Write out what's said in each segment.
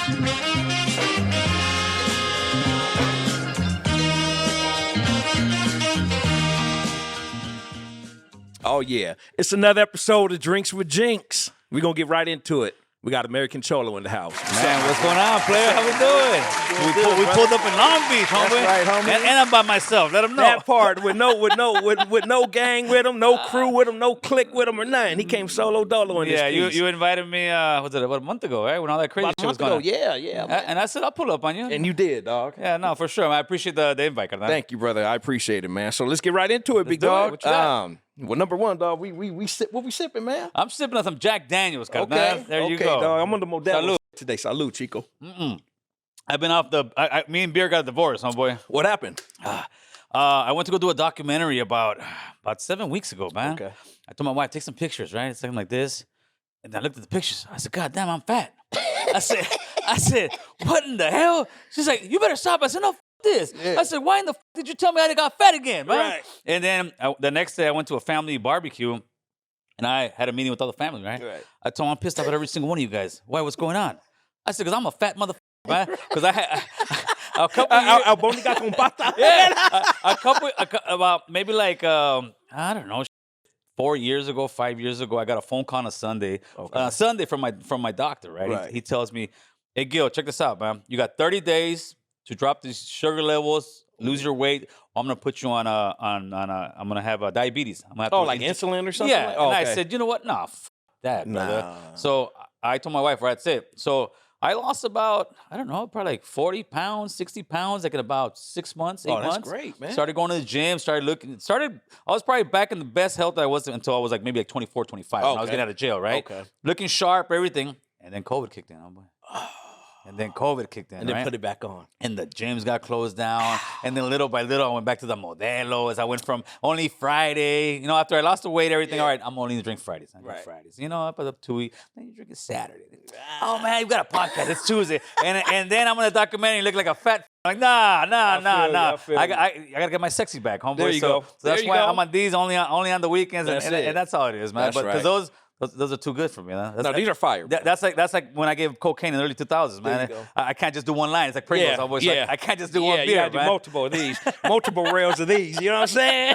Oh, yeah. It's another episode of Drinks with Jinx. We're going to get right into it. We got American Cholo in the house. Man, what's going on, player? How we doing? We pulled up in Long Beach, homie. That's right, homie. And I'm by myself. Let them know. That part with no gang with him, no crew with him, no clique with him or nothing. He came solo dolo in this Yeah, piece. you invited me, was it about a month ago, right? When all that crazy About a shit was month going ago, on. yeah. And I said, I'll pull up on you. And you did, dog. Yeah, no, for sure. I appreciate the invite, carnal. Thank you, brother. I appreciate it, man. So let's get right into it, big do it. dog. What you got? Well, number one, dog, we what we sipping, man? I'm sipping on some Jack Daniels, carnal. Okay, There you go. dog. I'm on the Modelo Salud. today. Salud, Chico. I've been off me and Beer got a divorce, homeboy. What happened? I went to go do a documentary about 7 weeks ago, man. Okay. I told my wife, take some pictures, right? It's something like this. And I looked at the pictures. I said, God damn, I'm fat. I said, what in the hell? She's like, you better stop. I said, no, f this. Yeah. I said, why in the f did you tell me I got fat again, man? Right. And then the next day I went to a family barbecue and I had a meeting with all the family, right? I told them I'm pissed off at every single one of you guys. Why, what's going on? I said, because I'm a fat motherfucker, man. Because I had a couple about maybe like, I don't know, 4 years ago, 5 years ago, I got a phone call on a Sunday. Sunday from my doctor, right? He tells me, hey, Gil, check this out, man. You got 30 days to drop these sugar levels, lose your weight. Or I'm gonna put you on I'm gonna have diabetes. I'm gonna have like insulin or something? Yeah. And I said, you know what? Nah, f that, brother. So I told my wife, right, that's it. So I lost about, I don't know, probably like 40 pounds, 60 pounds, like in about 6 months, 8 months. That's great, man. Started going to the gym, I was probably back in the best health I was until I was like maybe like 24, 25 when I was getting out of jail, right? Okay. Looking sharp, everything. And then COVID kicked in, homeboy. And then COVID kicked in, and then put it back on. And the gyms got closed down. And then little by little, I went back to the Modelos. I went from only Friday. You know, after I lost the weight, everything, all right, I'm only going to drink Fridays. I drink Fridays. You know, I put up 2 weeks. Then you drink it Saturday. Oh, man, you got a podcast. It's Tuesday. And then I'm in a documentary look like a fat. Like, nah. I got to get my sexy back, homeboy. There you go. So that's why I'm on these only on the weekends. And that's all it is, man. Because those are too good for me, man. No, these are fire. That's like when I gave cocaine in the early 2000s, man. I can't just do one line. It's like Pringles. Like, I can't just do one beer, you gotta do multiple of these, multiple rails of these. You know what I'm saying?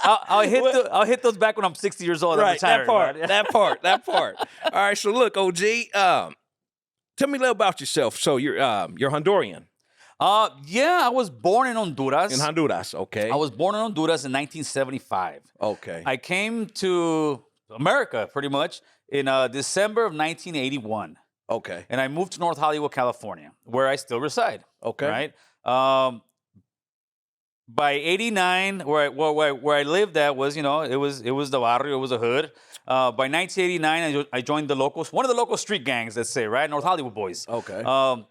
I'll hit those back when I'm 60 years old. Right, that part. All right, so look, OG, tell me a little about yourself. So you're Honduran. Yeah, I was born in Honduras. In Honduras, okay. I was born in Honduras in 1975. Okay. I came to America, pretty much, in December of 1981. Okay. And I moved to North Hollywood, California, where I still reside. Okay. Right? By 89, where I lived at was, you know, it was the barrio, it was a hood. By 1989, I joined one of the local street gangs, let's say, right? North Hollywood boys. Okay.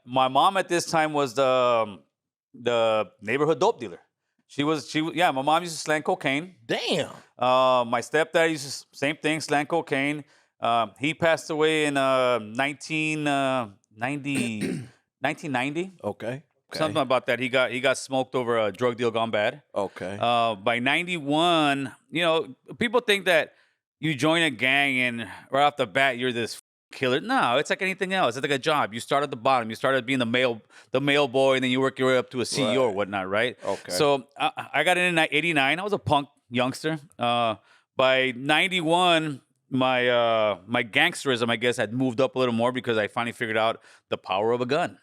My mom at this time was the neighborhood dope dealer. My mom used to slang cocaine. Damn. My stepdad used to, same thing, slang cocaine. He passed away in 1990. Okay. Something about that. He got smoked over a drug deal gone bad. Okay. By 91, you know, people think that you join a gang and right off the bat you're this killer. No, it's like anything else. It's like a job. You start at the bottom. You started being the mail boy, and then you work your way up to a CEO or whatnot, right? Okay. So I got in 89. I was a punk youngster. By 91, my gangsterism, I guess, had moved up a little more because I finally figured out the power of a gun.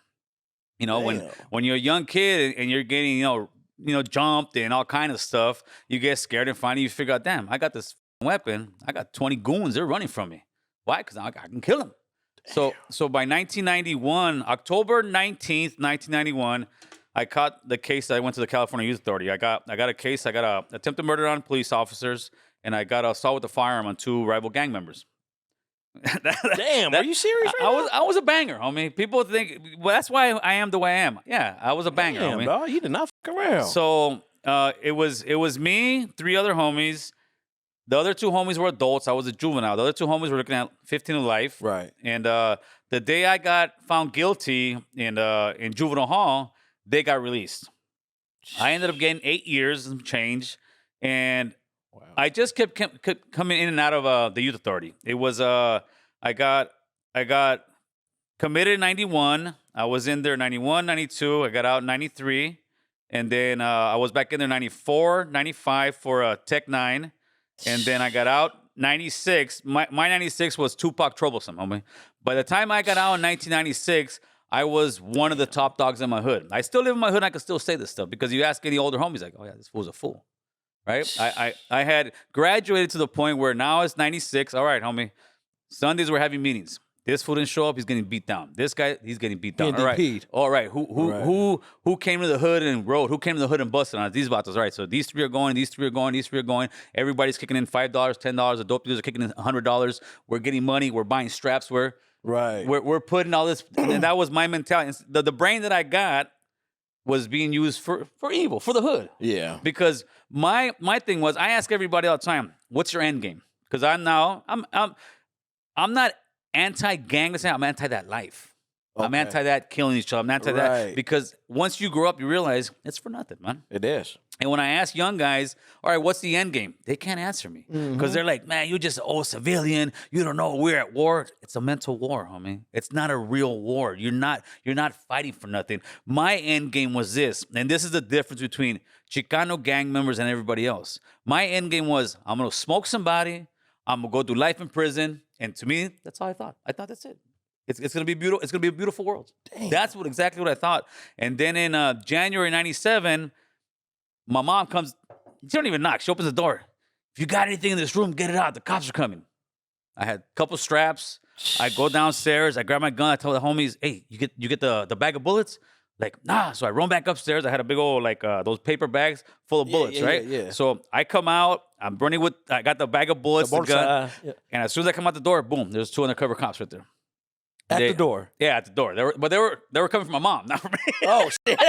You know, when you're a young kid and you're getting, you know, jumped and all kind of stuff, you get scared, and finally you figure out, damn, I got this weapon. I got 20 goons. They're running from me. Why? Because I can kill them. So by 1991, October 19th, 1991, I caught the case that I went to the California Youth Authority. I got a case. I got a attempted murder on police officers, and I got assault with a firearm on 2 rival gang members. Damn, are you serious right now? I was a banger, homie. People think, well, that's why I am the way I am. Yeah, I was a banger, homie. Dog, you did not fuck around. So it was me, 3 other homies. The other 2 homies were adults. I was a juvenile. The other 2 homies were looking at 15 to life. Right. And the day I got found guilty in juvenile hall, they got released. I ended up getting 8 years and change, and I just kept coming in and out of the youth authority. It was I got committed in 91. I was in there 91, 92. I got out in 93. And then I was back in there 94, 95 for Tech 9. And then I got out 96. My 96 was Tupac Troublesome, homie. By the time I got out in 1996, I was one of the top dogs in my hood. I still live in my hood and I can still say this stuff because you ask any older homies, like, oh, yeah, this fool's a fool. Right? I had graduated to the point where now it's 96. All right, homie. Sundays we're having meetings. This fool didn't show up. He's getting beat down. This guy, he's getting beat down. All right. Who came to the hood and rode? Who came to the hood and busted on it? These vatos. All right. So these three are going. These three are going. These three are going. Everybody's kicking in $5, $10. The dope dealers are kicking in $100. We're getting money. We're buying straps. We're putting all this. And that was my mentality. The brain that I got was being used for evil, for the hood. Yeah. Because my thing was, I ask everybody all the time, what's your end game? Because I'm not anti-gang, I'm anti that life. Okay. I'm anti that killing each other. I'm anti that because once you grow up, you realize it's for nothing, man. It is. And when I ask young guys, all right, what's the end game? They can't answer me because they're like, man, you're just an old civilian. You don't know we're at war. It's a mental war, homie. It's not a real war. You're not fighting for nothing. My end game was this, and this is the difference between Chicano gang members and everybody else. My end game was I'm gonna smoke somebody. I'm gonna go do life in prison. And to me, that's all I thought. I thought that's it. It's gonna be beautiful. It's gonna be a beautiful world. Damn. That's exactly what I thought. And then in January '97, my mom comes. She don't even knock. She opens the door. If you got anything in this room, get it out. The cops are coming. I had a couple straps. I go downstairs. I grab my gun. I tell the homies, "Hey, you get the bag of bullets." Like, nah. So I run back upstairs. I had a big old, those paper bags full of bullets, right? Yeah. So I come out. I'm running I got the bag of bullets, the gun. And as soon as I come out the door, boom, there's 2 undercover cops right there. At the door? Yeah, at the door. They were coming from my mom, not from me. Oh, shit.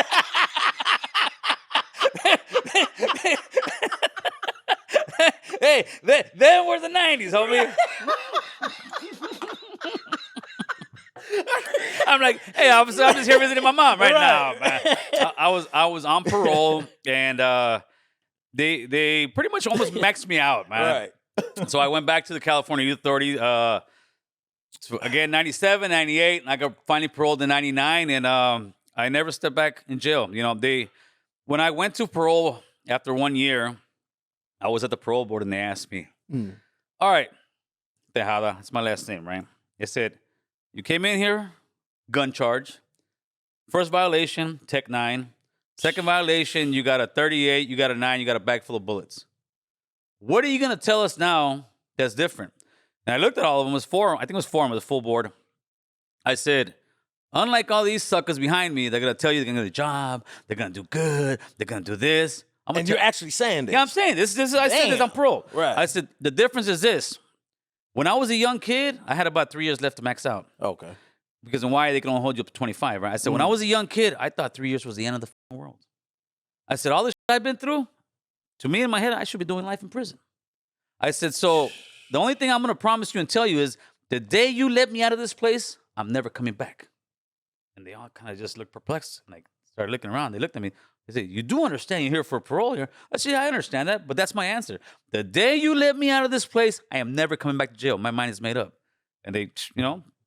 Hey, then were the 90s, homie. I'm like, hey, officer, I'm just here visiting my mom right now, man. I was on parole, and they pretty much almost maxed me out, man. Right. So I went back to the California Youth Authority, again, 97, 98, and I got finally paroled in 99, and I never stepped back in jail. You know, when I went to parole after 1 year, I was at the parole board, and they asked me, all right, Tejada, that's my last name, right? They said, you came in here, gun charge. First violation, Tech 9. Second violation, you got a 38, you got a 9, you got a bag full of bullets. What are you going to tell us now that's different? And I looked at all of them. It was 4. I think it was 4 of them with a full board. I said, unlike all these suckers behind me, they're going to tell you they're going to get a job, they're going to do good, they're going to do this. And you're actually saying this? Yeah, I'm saying this. I said this on parole. Right. I said, the difference is this. When I was a young kid, I had about 3 years left to max out. Okay. Because in why they can only hold you up to 25, right? I said, when I was a young kid, I thought 3 years was the end of the world. I said, all this shit I've been through, to me in my head, I should be doing life in prison. I said, so the only thing I'm going to promise you and tell you is the day you let me out of this place, I'm never coming back. And they all kind of just looked perplexed and started looking around. They looked at me. They said, you do understand you're here for parole here? I said, yeah, I understand that, but that's my answer. The day you let me out of this place, I am never coming back to jail. My mind is made up. And they,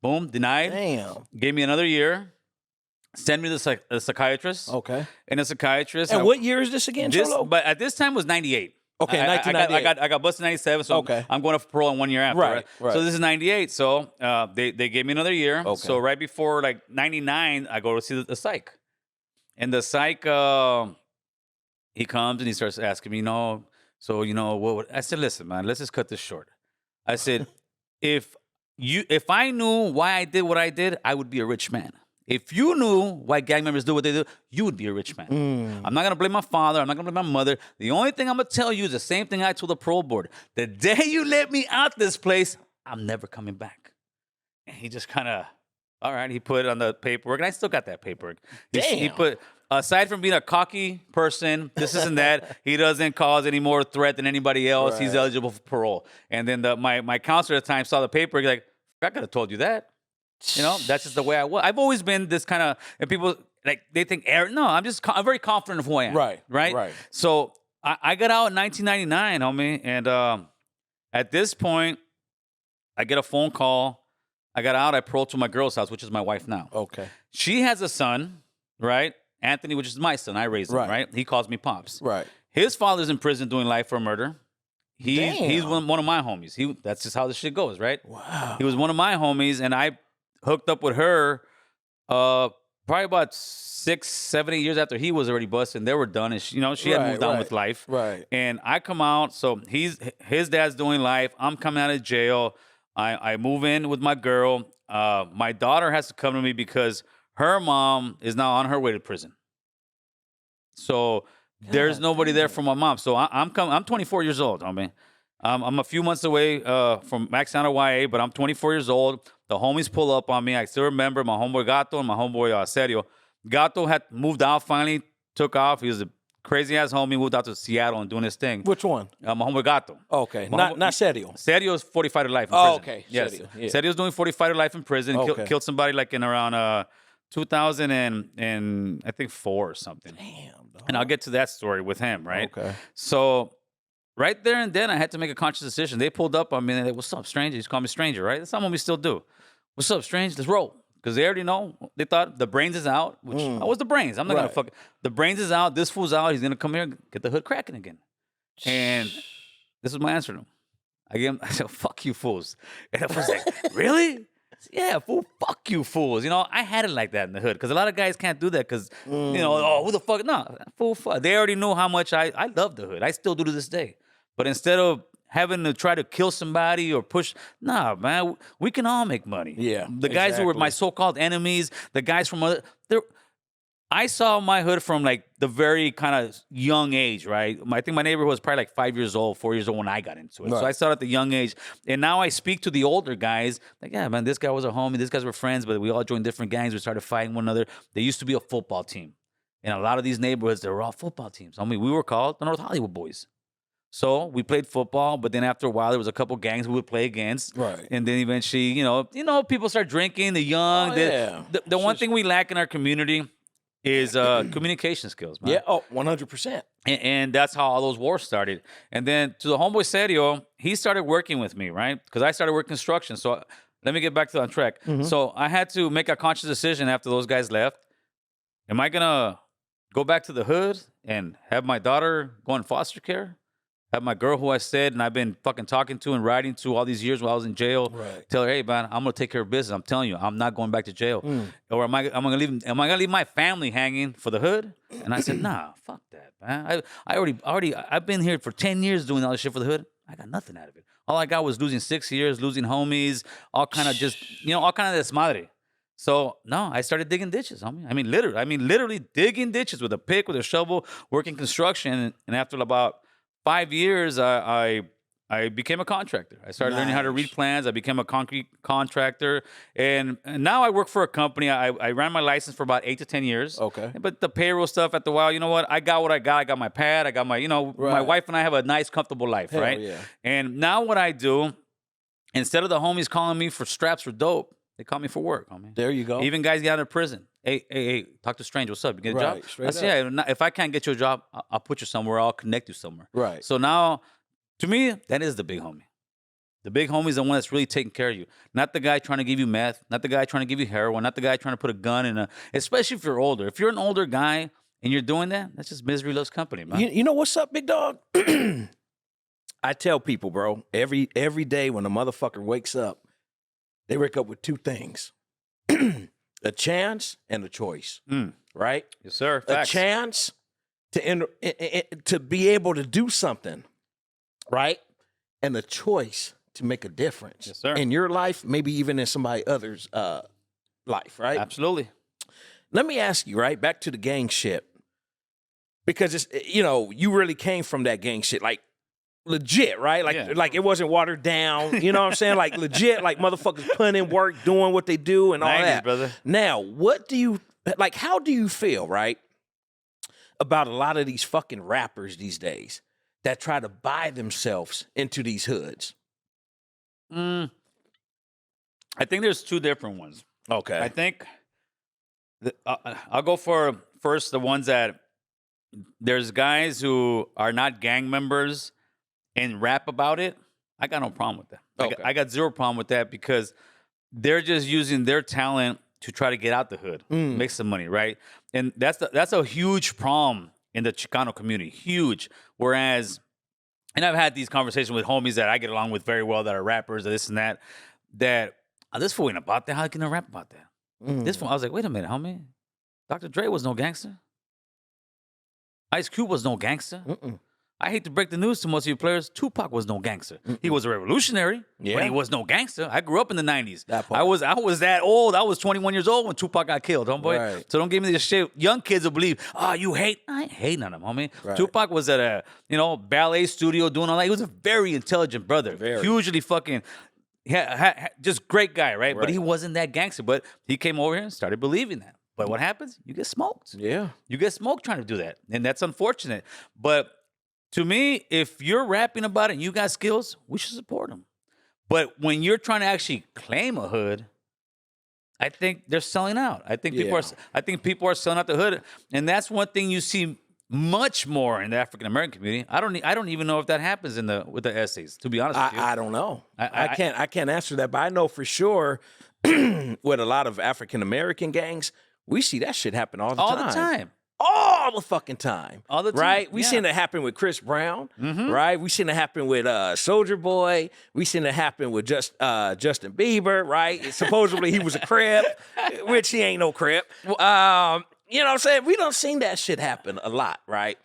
boom, denied. Damn. Gave me another year. Sent me to a psychiatrist. Okay. And a psychiatrist. And what year is this again, Cholo? But at this time was 98. Okay, 1998. I got busted in 97, so I'm going up for parole in 1 year after. Right. So this is 98. So they gave me another year. Okay. So right before 99, I go to see the psych. And the psych, he comes and he starts asking me, what? I said, listen, man, let's just cut this short. I said, if I knew why I did what I did, I would be a rich man. If you knew why gang members do what they do, you would be a rich man. I'm not going to blame my father. I'm not going to blame my mother. The only thing I'm going to tell you is the same thing I told the parole board. The day you let me out this place, I'm never coming back. And he just kind of, all right, he put it on the paperwork. And I still got that paperwork. He put, aside from being a cocky person, this isn't that, he doesn't cause any more threat than anybody else. Right. He's eligible for parole. And then my counselor at the time saw the paperwork. He's like, I could have told you that. That's just the way I was. I've always been this kind of, and people, they think, no, I'm very confident of who I am. Right. So I got out in 1999, homie. And at this point, I get a phone call I got out. I paroled to my girl's house, which is my wife now. Okay. She has a son, right? Anthony, which is my son. I raised him, right? He calls me Pops. Right. His father's in prison doing life for murder. He's Damn. one of my homies. That's just how this shit goes, right? Wow. He was one of my homies, and I hooked up with her probably about 6, 7, 8 years after he was already busted, and they were done. And she had moved on with life. Right. And I come out, so his dad's doing life. I'm coming out of jail. I move in with my girl. My daughter has to come to me because her mom is now on her way to prison. So there's nobody there for my mom. So I'm 24 years old, homie. I'm a few months away from maxing out a YA, but I'm 24 years old. The homies pull up on me. I still remember my homeboy Gato and my homeboy Serio. Gato had moved out finally, took off. He was a crazy-ass homie, moved out to Seattle and doing his thing. Which one? My homeboy Gato. Okay, not Serio. Serio's 45 to life in prison. Okay. Yes. Serio, yeah. Serio's doing 45 to life in prison. Okay. Killed somebody like in around 2000 and I think 4 or something. Damn. Dog. And I'll get to that story with him, right? Okay. So right there and then, I had to make a conscious decision. They pulled up on me and they're like, "What's up, stranger?" He's called me stranger, right? That's not what we still do. "What's up, stranger? Let's roll." Because they already know. They thought the brains is out, which I was the brains. I'm not going to fuck it. The brains is out. This fool's out. He's going to come here and get the hood cracking again. And this was my answer to him. I said, "Fuck you fools." And I was like, "Really?" "Yeah, fool, fuck you fools." I had it like that in the hood because a lot of guys can't do that because, oh, who the fuck? No, fool, fuck. They already know how much I love the hood. I still do to this day. But instead of having to try to kill somebody or push, nah, man, we can all make money. Yeah, The guys who were my so-called enemies, the guys from other, I saw my hood from like the very kind of young age, right? I think my neighborhood was probably like 5 years old, 4 years old when I got into it. Right. So I started at the young age. And now I speak to the older guys, like, yeah, man, this guy was a homie. These guys were friends, but we all joined different gangs. We started fighting one another. They used to be a football team. In a lot of these neighborhoods, they were all football teams. I mean, we were called the North Hollywood Boys. So we played football, but then after a while, there was a couple gangs we would play against. Right. And then eventually, people start drinking, the young. The one thing we lack in our community is communication skills, man. Yeah, 100%. And that's how all those wars started. And then to the homeboy Serio, he started working with me, right? Because I started working construction. So let me get back to on track. So I had to make a conscious decision after those guys left. Am I going to go back to the hood and have my daughter go in foster care? Have my girl who I said and I've been fucking talking to and writing to all these years while I was in jail. Right. Tell her, "Hey man, I'm gonna take care of business. I'm telling you, I'm not going back to jail." Or am I gonna leave my family hanging for the hood? And I said, "Nah, fuck that, man. I've been here for 10 years doing all this shit for the hood. I got nothing out of it. All I got was losing 6 years, losing homies, all kind of just all kind of desmadre." So no, I started digging ditches, homie. I mean, literally digging ditches with a pick, with a shovel, working construction. And after about 5 years, I became a contractor. I started learning how to read plans. I became a concrete contractor. And now I work for a company. I ran my license for about 8 to 10 years. Okay. But the payroll stuff at the while, you know what? I got what I got. I got my pad. I got my, my wife and I have a nice, comfortable life, Hell right? yeah. And now what I do, instead of the homies calling me for straps or dope, they call me for work, homie. There you go. Even guys get out of prison. Hey, talk to a stranger. What's up? You get a job? Straight I say, yeah, if I can't get you a job, I'll put you somewhere. I'll connect you somewhere. Right. So now, to me, that is the big homie. The big homie is the one that's really taking care of you. Not the guy trying to give you meth. Not the guy trying to give you heroin. Not the guy trying to put a gun in especially if you're older. If you're an older guy and you're doing that, that's just misery loves company, man. You know what's up, big dog? I tell people, bro, every day when a motherfucker wakes up, they wake up with two things. A chance and a choice, right? Yes, sir. Facts. A chance to be able to do something, right? And a choice to make a difference, yes, sir, in your life, maybe even in somebody else's life, right? Absolutely. Let me ask you, right, back to the gang shit, because it's you really came from that gang shit, like legit, right? Like it wasn't watered down. You know what I'm saying? Like legit, like motherfuckers putting in work, doing what they do, and all 90s, that. brother. Now, what do you like? How do you feel, right, about a lot of these fucking rappers these days that try to buy themselves into these hoods? I think there's two different ones. Okay. I think I'll go for first the ones that there's guys who are not gang members and rap about it. I got no problem with that. Okay. I got zero problem with that because they're just using their talent to try to get out the hood, make some money, right? And that's a huge problem in the Chicano community, huge. Whereas, and I've had these conversations with homies that I get along with very well that are rappers, or this and that, this fool ain't about that. How can I rap about that? This fool, I was like, wait a minute, homie. Dr. Dre was no gangster. Ice Cube was no gangster. I hate to break the news to most of you players. Tupac was no gangster. He was a revolutionary, but he was no gangster. I grew up in the 90s. I was that old. I was 21 years old when Tupac got killed, homeboy. Right. So don't give me this shit. Young kids will believe, you hate. I ain't hating on him, homie. Right. Tupac was at a ballet studio doing all that. He was a very intelligent brother. Hugely fucking, just great guy, right? But he wasn't that gangster. But he came over here and started believing that. But what happens? You get smoked. Yeah. You get smoked trying to do that. And that's unfortunate. But to me, if you're rapping about it and you got skills, we should support them. But when you're trying to actually claim a hood, I think they're selling out. I think people are selling out the hood, and that's one thing you see much more in the African American community. I don't even know if that happens with the essays. To be honest with you, I don't know. I can't answer that, but I know for sure with a lot of African American gangs, we see that shit happen all the time. All the fucking time. All the time. Right? We seen it happen with Chris Brown, right? We seen it happen with Soulja Boy. We seen it happen with Justin Bieber, right? Supposedly he was a Crip, which he ain't no Crip. You know what I'm saying? We done seen that shit happen a lot, right?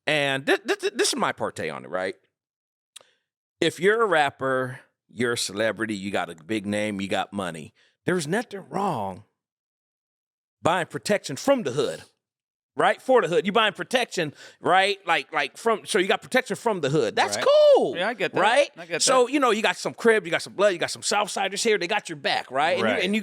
And this is my parte on it, right? If you're a rapper, you're a celebrity, you got a big name, you got money, there's nothing wrong buying protection from the hood. Right? For the hood. You buying protection, right? So you got protection from the hood. That's cool. Yeah, I get that. Right? I get so, you got some Crib, you got some Blood, you got some Southsiders here. They got your back, right? And you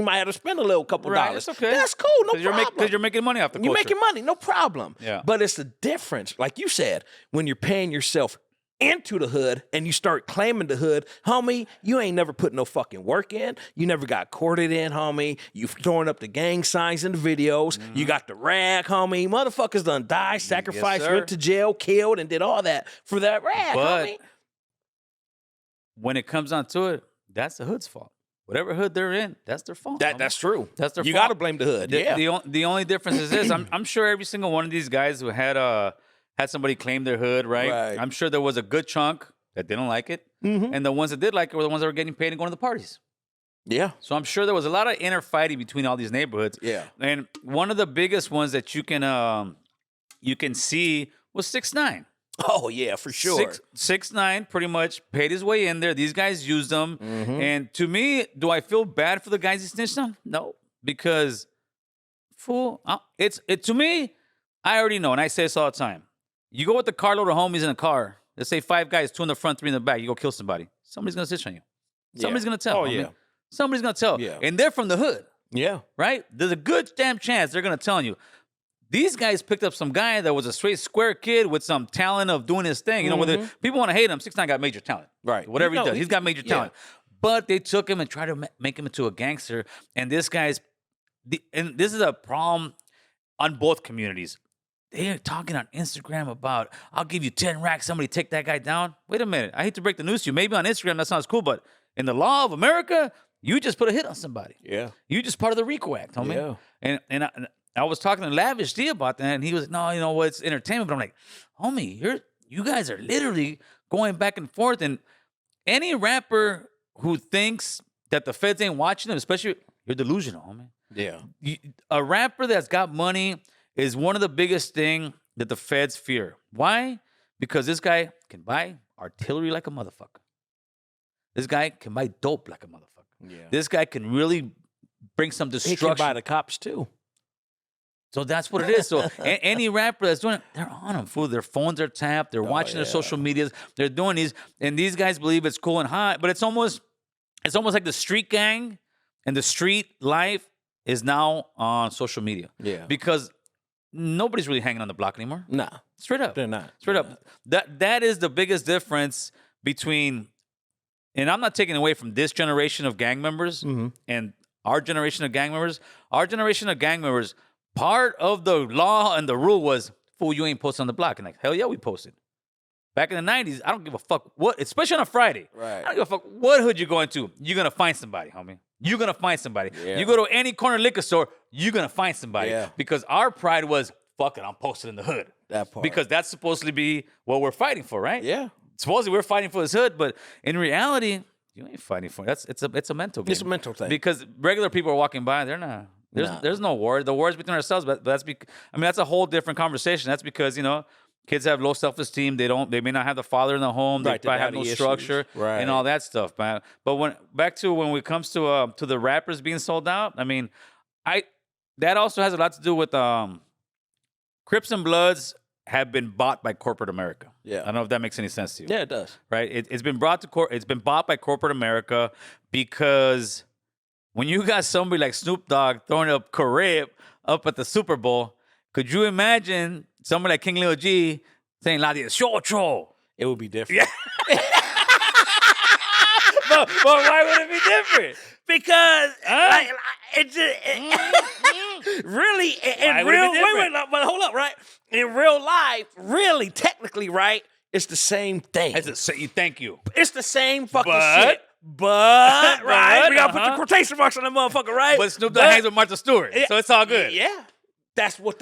might have to spend a couple dollars. That's okay. That's cool. No problem. Because you're making money off the culture. You're making money. No problem. Yeah. But it's the difference, like you said, when you're paying yourself into the hood and you start claiming the hood, homie, you ain't never put no fucking work in. You never got courted in, homie. You throwing up the gang signs in the videos. You got the rag, homie. Motherfuckers done died, sacrificed, went to jail, killed, and did all that for that rag, homie. When it comes down to it, that's the hood's fault. Whatever hood they're in, that's their fault. That's true. That's their fault. You got to blame the hood. The only difference is this. I'm sure every single one of these guys who had somebody claim their hood, right? I'm sure there was a good chunk that didn't like it. And the ones that did like it were the ones that were getting paid and going to the parties. Yeah. So I'm sure there was a lot of inner fighting between all these neighborhoods. Yeah. And one of the biggest ones that you can see was 6ix9ine. Oh, yeah, for sure. 6ix9ine pretty much paid his way in there. These guys used them. And to me, do I feel bad for the guys he snitched on? No. Because, to me, I already know, and I say this all the time. You go with the carload of homies in a car. Let's say 5 guys, 2 in the front, 3 in the back. You go kill somebody. Somebody's going to snitch on you. Somebody's going to tell. Somebody's going to tell. And they're from the hood. Yeah. Right? There's a good damn chance they're going to tell on you. These guys picked up some guy that was a straight square kid with some talent of doing his thing. You know, whether people want to hate him, 6ix9ine got major talent. Right. Whatever he does, he's got major talent. But they took him and tried to make him into a gangster. And this is a problem on both communities. They're talking on Instagram about, I'll give you 10 racks, somebody take that guy down. Wait a minute. I hate to break the news to you. Maybe on Instagram that sounds cool, but in the law of America, you just put a hit on somebody. Yeah. You just part of the RICO Act, homie. Yeah. And I was talking to Lavish D about that, and he was like, no, you know what, it's entertainment. But I'm like, homie, you guys are literally going back and forth. And any rapper who thinks that the feds ain't watching them, especially, you're delusional, homie. Yeah. A rapper that's got money is one of the biggest thing that the feds fear. Why? Because this guy can buy artillery like a motherfucker. This guy can buy dope like a motherfucker. Yeah. This guy can really bring some destruction. He can buy the cops too. So that's what it is. So any rapper that's doing it, they're on them, fool. Their phones are tapped. They're watching their social medias. They're doing these, and these guys believe it's cool and hot. But it's almost like the street gang and the street life is now on social media. Yeah. Because nobody's really hanging on the block anymore. Nah. Straight up. They're not. Straight up. That is the biggest difference between, and I'm not taking away from this generation of gang members and our generation of gang members. Our generation of gang members, part of the law and the rule was, fool, you ain't posted on the block. And like, hell yeah, we posted. Back in the 90s, I don't give a fuck what, especially on a Friday. Right. I don't give a fuck what hood you're going to. You're going to find somebody, homie. You're going to find somebody. Yeah. You go to any corner liquor store, you're going to find somebody. Yeah. Because our pride was, fuck it, I'm posted in the hood. That part. Because that's supposed to be what we're fighting for, right? Yeah. Supposedly we're fighting for this hood, but in reality, you ain't fighting for it. It's a mental game. It's a mental thing. Because regular people are walking by, they're not. There's no war. The war is between ourselves, but that's a whole different conversation. That's because, kids have low self-esteem. They may not have the father in the home. Right, They have no daddy structure issues. Right. and all that stuff, man. But when it comes to the rappers being sold out, that also has a lot to do with Crips and Bloods have been bought by corporate America. Yeah. I don't know if that makes any sense to you. Yeah, it does. Right? It's been bought by corporate America because when you got somebody like Snoop Dogg throwing up Carib up at the Super Bowl, could you imagine somebody like King Lil G saying La Dia Cholo? It would be different. Yeah. but why would it be different? Because really, in real, wait, but hold up, right? In real life, really, technically, right? It's the same thing. Thank you. It's the same fucking shit. But right, we gotta put the quotation marks on that motherfucker, right? But Snoop Dogg hangs with Martha Stewart, so it's all good. Yeah, that's what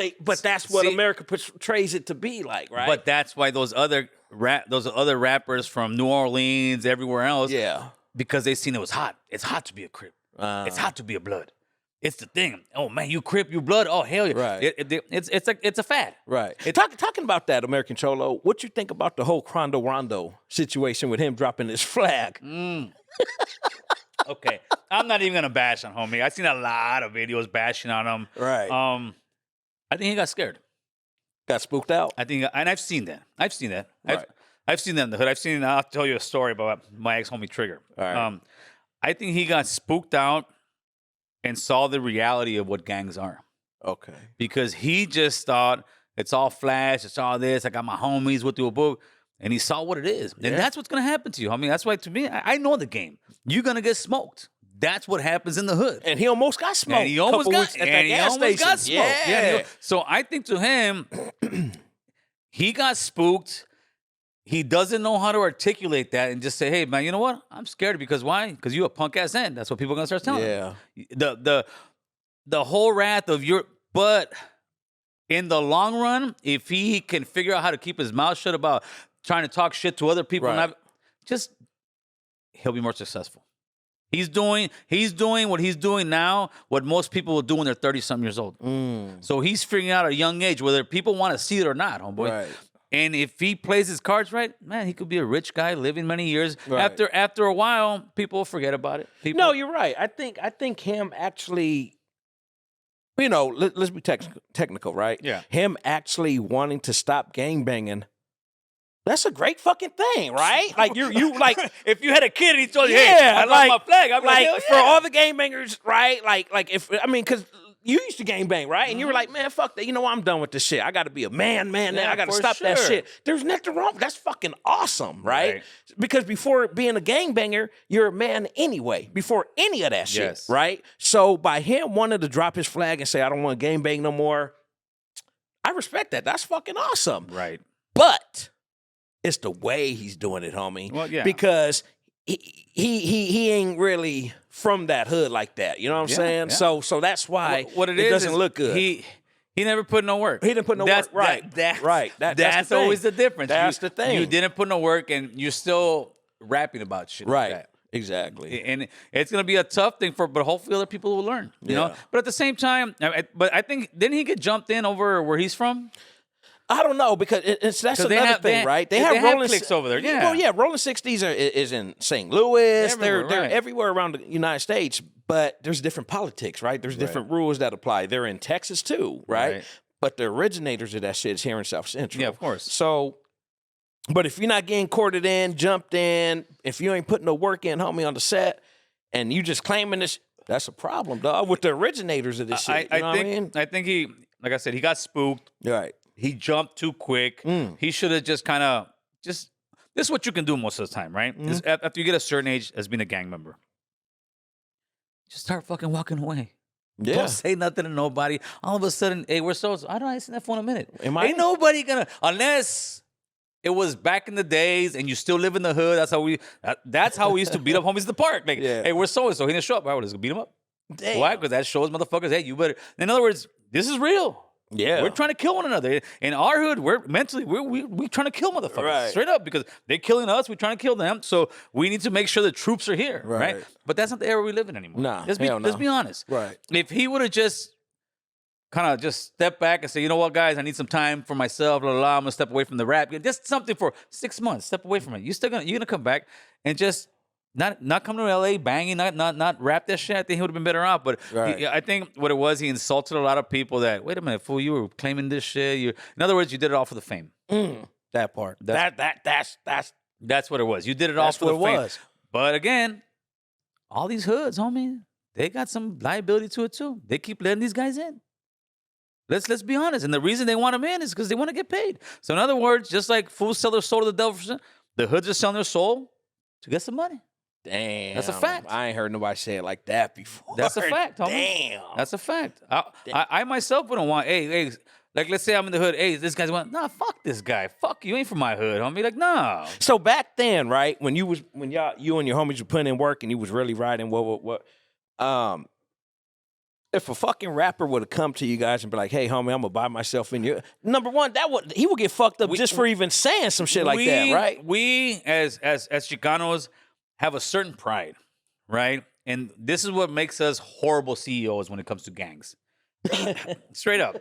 America portrays it to be like, right? But that's why those other rappers from New Orleans, everywhere else, yeah, because they seen it was hot. It's hot to be a Crip. It's hot to be a Blood. It's the thing. Oh man, you Crip, you Blood. Oh hell yeah. Right. It's a fad. Right. Talking about that, American Cholo, what you think about the whole Crondo Rondo situation with him dropping his flag? Okay, I'm not even gonna bash on homie. I've seen a lot of videos bashing on him. Right. I think he got scared. Got spooked out. And I've seen that. Right. I've seen that in the hood. I'll tell you a story about my ex-homie Trigger. All right. I think he got spooked out and saw the reality of what gangs are. Okay. Because he just thought, it's all flash, it's all this, I got my homies, we'll do a book. And he saw what it is. And that's what's going to happen to you. That's why, to me, I know the game. You're going to get smoked. That's what happens in the hood. And he almost got smoked. And he almost got smoked. Yeah. So I think to him, he got spooked. He doesn't know how to articulate that and just say, hey, man, you know what? I'm scared because why? Because you a punk ass end. That's what people are going to start telling him. The whole wrath of but in the long run, if he can figure out how to keep his mouth shut about trying to talk shit to other people, he'll be more successful. He's doing what he's doing now, what most people will do when they're 30-something years old. So he's figuring out at a young age whether people want to see it or not, homeboy. Right. And if he plays his cards right, man, he could be a rich guy living many years. Right. After a while, people forget about it. No, you're right. I think him actually, let's be technical, right? Yeah. Him actually wanting to stop gangbanging. That's a great fucking thing, right? Like you like if you had a kid and he told you, "Hey, I love my flag," I'm like for all the gangbangers, right? Like because you used to gangbang, right? And you were like, "Man, fuck that. You know what? I'm done with this shit. I got to be a man. Now I got to stop that shit." There's nothing wrong. That's fucking awesome, right? Because before being a gangbanger, you're a man anyway. Before any of that shit, right? So by him wanting to drop his flag and say, "I don't want to gangbang no more," I respect that. That's fucking awesome, right? But it's the way he's doing it, homie. Well, yeah. Because he ain't really from that hood like that. You know what I'm saying? Yeah. So that's why what it doesn't look good. He never put no work. He didn't put no work. Right. That's always the difference. That's the thing. You didn't put no work and you're still rapping about shit right. like that. Exactly. And it's going to be a tough thing but hopefully other people will learn. You know? But at the same time, but I think, didn't he get jumped in over where he's from? I don't know because that's another thing, right? They have Rolling clicks over there. Yeah. Well, yeah, Rolling 60s is in St. Louis. They're everywhere around the United States, but there's different politics, right? There's different rules that apply. They're in Texas too, right? But the originators of that shit is here in South Central. Yeah, of course. So, but if you're not getting courted in, jumped in, if you ain't putting no work in, homie, on the set, and you just claiming this, that's a problem, dog. With the originators of this shit, you know what I mean? I think he, like I said, he got spooked. Right. He jumped too quick. He should have just kind of this is what you can do most of the time, right? After you get a certain age as being a gang member, just start fucking walking away. Yeah. Don't say nothing to nobody. All of a sudden, hey, we're so I don't. I seen that phone in a minute. Ain't nobody gonna unless It was back in the days, and you still live in the hood. That's how we used to beat up homies in the park. Like, hey, we're so-and-so. He didn't show up. All right, let's go beat him up. Damn. Why? Because that shows motherfuckers, hey, you better. In other words, this is real. Yeah. We're trying to kill one another. In our hood, we're trying to kill motherfuckers. Right. Straight up, because they're killing us, we're trying to kill them. So we need to make sure the troops are here. Right? But that's not the era we live in anymore. Nah, let's be honest. Right. If he would have just kind of just step back and say, you know what, guys, I need some time for myself, blah, blah, blah. I'm gonna step away from the rap. Just something for 6 months. Step away from it. You're gonna come back and just not come to LA banging, not rap that shit. I think he would have been better off. But I think what it was, he insulted a lot of people that, wait a minute, fool, you were claiming this shit. In other words, you did it all for the fame. That part. That's what it was. You did it all for the fame. But again, all these hoods, homie, they got some liability to it too. They keep letting these guys in. Let's be honest. And the reason they want them in is because they want to get paid. So in other words, just like fools sell their soul to the devil, the hoods are selling their soul to get some money. Damn. That's a fact. I ain't heard nobody say it like that before. That's a fact, homie. Damn. That's a fact. I myself wouldn't want, hey, like let's say I'm in the hood, hey, this guy's going, nah, fuck this guy. Fuck you, ain't from my hood, homie. Like, no. So back then, right, when you and your homies were putting in work and you was really riding what if a fucking rapper would have come to you guys and be like, hey, homie, I'm gonna buy myself in your number one, he would get fucked up just for even saying some shit like that, right? We as Chicanos have a certain pride, right? And this is what makes us horrible CEOs when it comes to gangs. Straight up.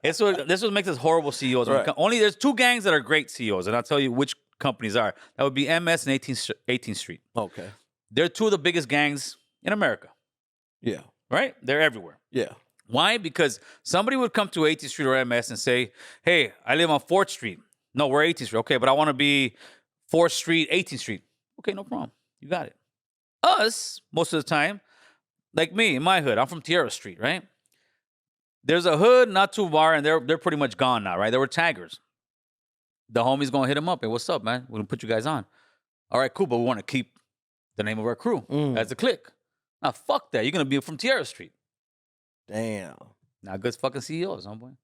This is what makes us horrible CEOs. Right. Only there's 2 gangs that are great CEOs, and I'll tell you which companies are. That would be MS and 18th Street. Okay. They're 2 of the biggest gangs in America. Yeah. Right? They're everywhere. Yeah. Why? Because somebody would come to 18th Street or MS and say, hey, I live on 4th Street. No, we're 18th Street. Okay, but I want to be 4th Street, 18th Street. Okay, no problem. You got it. Us, most of the time, like me, in my hood, I'm from Tierra Street, right? There's a hood not too far, and they're pretty much gone now, right? They were taggers. The homie's going to hit them up. Hey, what's up, man? We're going to put you guys on. All right, cool, but we want to keep the name of our crew as a clique. Now, fuck that. You're going to be from Tierra Street. Damn. Not good fucking CEOs, homeboy.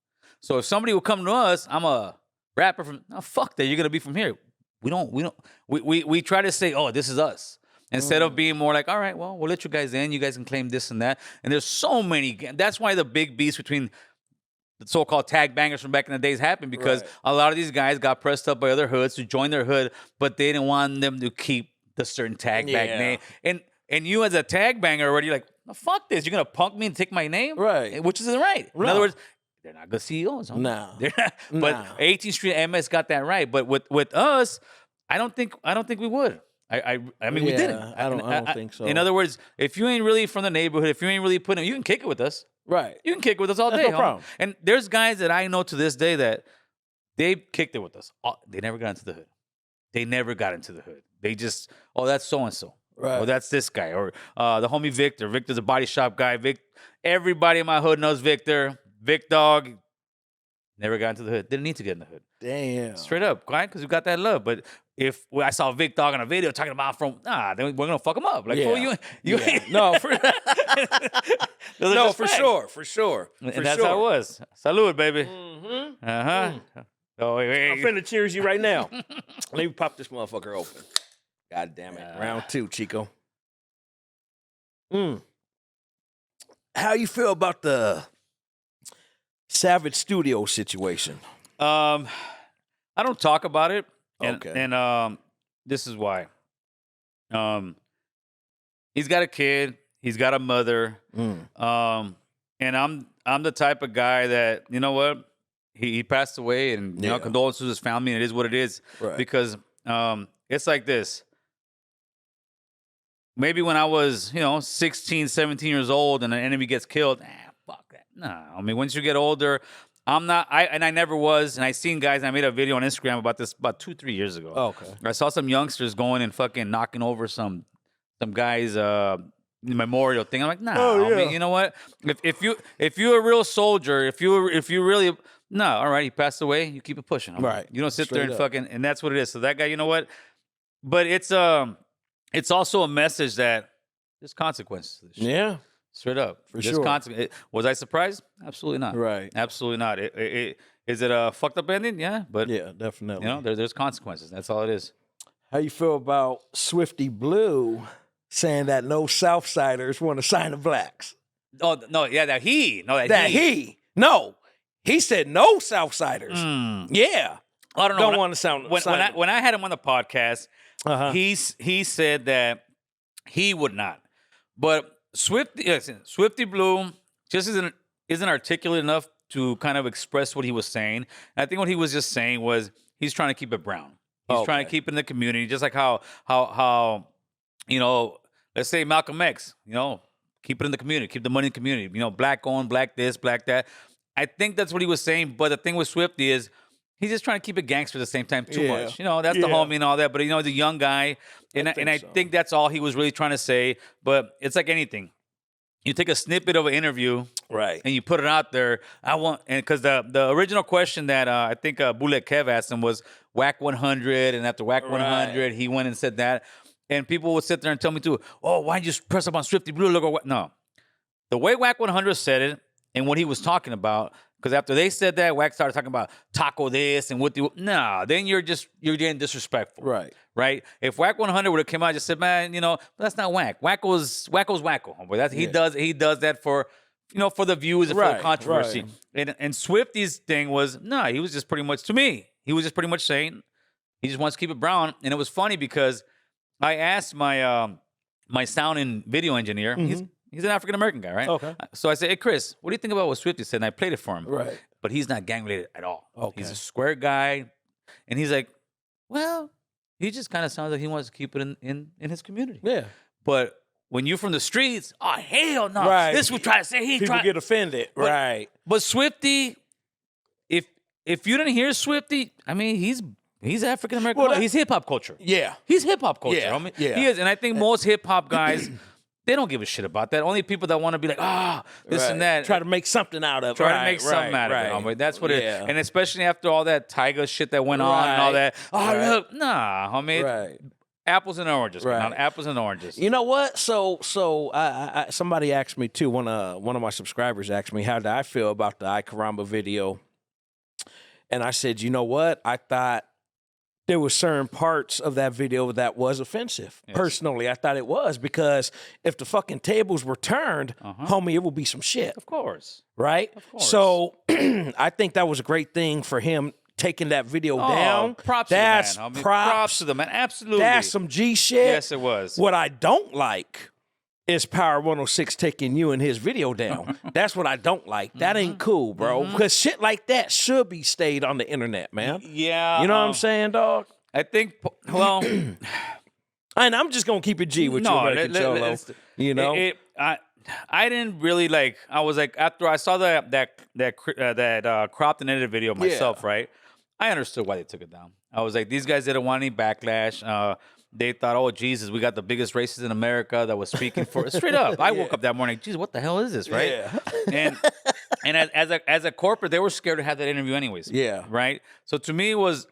So if somebody would come to us, I'm a rapper from, fuck that. You're going to be from here. We try to say, oh, this is us. Instead of being more like, all right, well, we'll let you guys in. You guys can claim this and that. And there's so many. That's why the big beast between the so-called tag bangers from back in the days happened, because a lot of these guys got pressed up by other hoods to join their hood, but they didn't want them to keep the certain tag bang name. And you as a tag banger already, like, no, fuck this. You're going to punk me and take my name? Right. Which isn't right. In other words, they're not good CEOs. Huh? No. But 18th Street MS got that right. But with us, I don't think we would. I mean, we didn't. I don't think so. In other words, if you ain't really from the neighborhood, if you ain't really putting, you can kick it with us. Right. You can kick it with us all day. No problem. And there's guys that I know to this day that they kicked it with us. They never got into the hood. They never got into the hood. They just, that's so-and-so. Right. Or that's this guy. Or the homie Victor. Victor's a body shop guy. Everybody in my hood knows Victor. Vic Dog. Never got into the hood. Didn't need to get in the hood. Damn. Straight up. Why? Because we got that love. But if I saw Vic Dog on a video talking about then we're going to fuck him up. Like, you No, for sure. For sure. And that's how it was. Salud, baby. Mm-hmm. Uh-huh. Oh, wait. I'm finna cheers you right now. Let me pop this motherfucker open. God damn it. Round 2, Chico. How you feel about the Savage Studio situation? I don't talk about it. Okay. And this is why. He's got a kid. He's got a mother. And I'm the type of guy that, you know what? He passed away, and you know, condolences to his family, and it is what it is. Right. Because it's like this. Maybe when I was, 16, 17 years old and an enemy gets killed, fuck that. No. I mean, once you get older, I'm not, I never was, and I seen guys, and I made a video on Instagram about this about 2-3 years ago. Oh, okay. I saw some youngsters going and fucking knocking over some guy's memorial thing. I'm like, nah, I mean, you know what? If you're a real soldier, if you really, no, all right, he passed away, you keep it pushing. Right. You don't sit there and fucking, and that's what it is. So that guy, you know what? But it's also a message that there's consequences to this shit. Yeah. Straight up. For sure. Was I surprised? Absolutely not. Right. Absolutely not. Is it a fucked up ending? Yeah, but Yeah, definitely. There's consequences. That's all it is. How you feel about Swifty Blue saying that no Southsiders want to sign the blacks? Oh no, yeah, No, he said no Southsiders. Yeah, I don't know. Don't want to sound when I had him on the podcast, he said that he would not. But Swifty Blue just isn't articulate enough to kind of express what he was saying. I think what he was just saying was he's trying to keep it brown. He's trying to keep it in the community, just like how let's say Malcolm X, keep it in the community, keep the money in the community. Black owned, black this, black that. I think that's what he was saying. But the thing with Swifty is he's just trying to keep it gangster at the same time too much. That's the homie and all that. But he's a young guy, I think that's all he was really trying to say. But it's like anything. You take a snippet of an interview, right, and you put it out there. Because the original question that I think Bullet Kev asked him was Whack 100, and after Whack 100, he went and said that, and people would sit there and tell me too, oh, why did you press up on Swifty Blue? Look at what? No, the way Whack 100 said it and what he was talking about. Because after they said that, Whack started talking about taco this and what then you're getting disrespectful. Right? If Whack 100 would have come out and just said, man, that's not Whack. Wacko's Wacko. Homeboy. He does that for the views and for the controversy. Right. And Swifty's thing was, he was just pretty much, to me, he was just pretty much saying he just wants to keep it brown. And it was funny because I asked my my sound and video engineer, he's an African-American guy, right? Okay. So I said, hey, Chris, what do you think about what Swifty said? And I played it for him. Right. But he's not gang-related at all. Okay. He's a square guy. And he's like, well, he just kind of sounds like he wants to keep it in his community. Yeah. But when you're from the streets, oh, hell no. Right. This would try to say People get offended. Right. But Swifty, if you didn't hear Swifty, I mean, he's African-American. Well, he's hip-hop culture. Yeah. He's hip-hop culture. Yeah. He is. And I think most hip-hop guys... They don't give a shit about that. Only people that want to be like, this and that. Try to make something out of it. Try to make something out of it. That's what it is. And especially after all that Tyga shit that went on and all that. Look, nah, homie. Right. Apples and oranges. Right. Apples and oranges. You know what? So I somebody asked me too. One of my subscribers asked me, how did I feel about the I Caramba video? And I said, you know what? I thought there were certain parts of that video that was offensive. Yes. Personally, I thought it was, because if the fucking tables were turned, homie, it would be some shit. Of course. Right? Of course. So I think that was a great thing for him taking that video down. Props to the man, homie. Props to the man. Absolutely. That's some G shit. Yes, it was. What I don't like is Power 106 taking you and his video down. That's what I don't like. That ain't cool, bro. Because shit like that should be stayed on the internet, man. Yeah. You know what I'm saying, dog? I think, well... and I'm just going to keep it G with you, Cholo. You know? I didn't really like... I was like, after I saw that cropped and edited video myself, right? I understood why they took it down. I was like, these guys didn't want any backlash. They thought, oh, Jesus, we got the biggest racist in America that was speaking for it. Straight up. I woke up that morning, Jesus, what the hell is this, right? Yeah. And as a corporate, they were scared to have that interview anyways. Yeah. Right? So to me, it was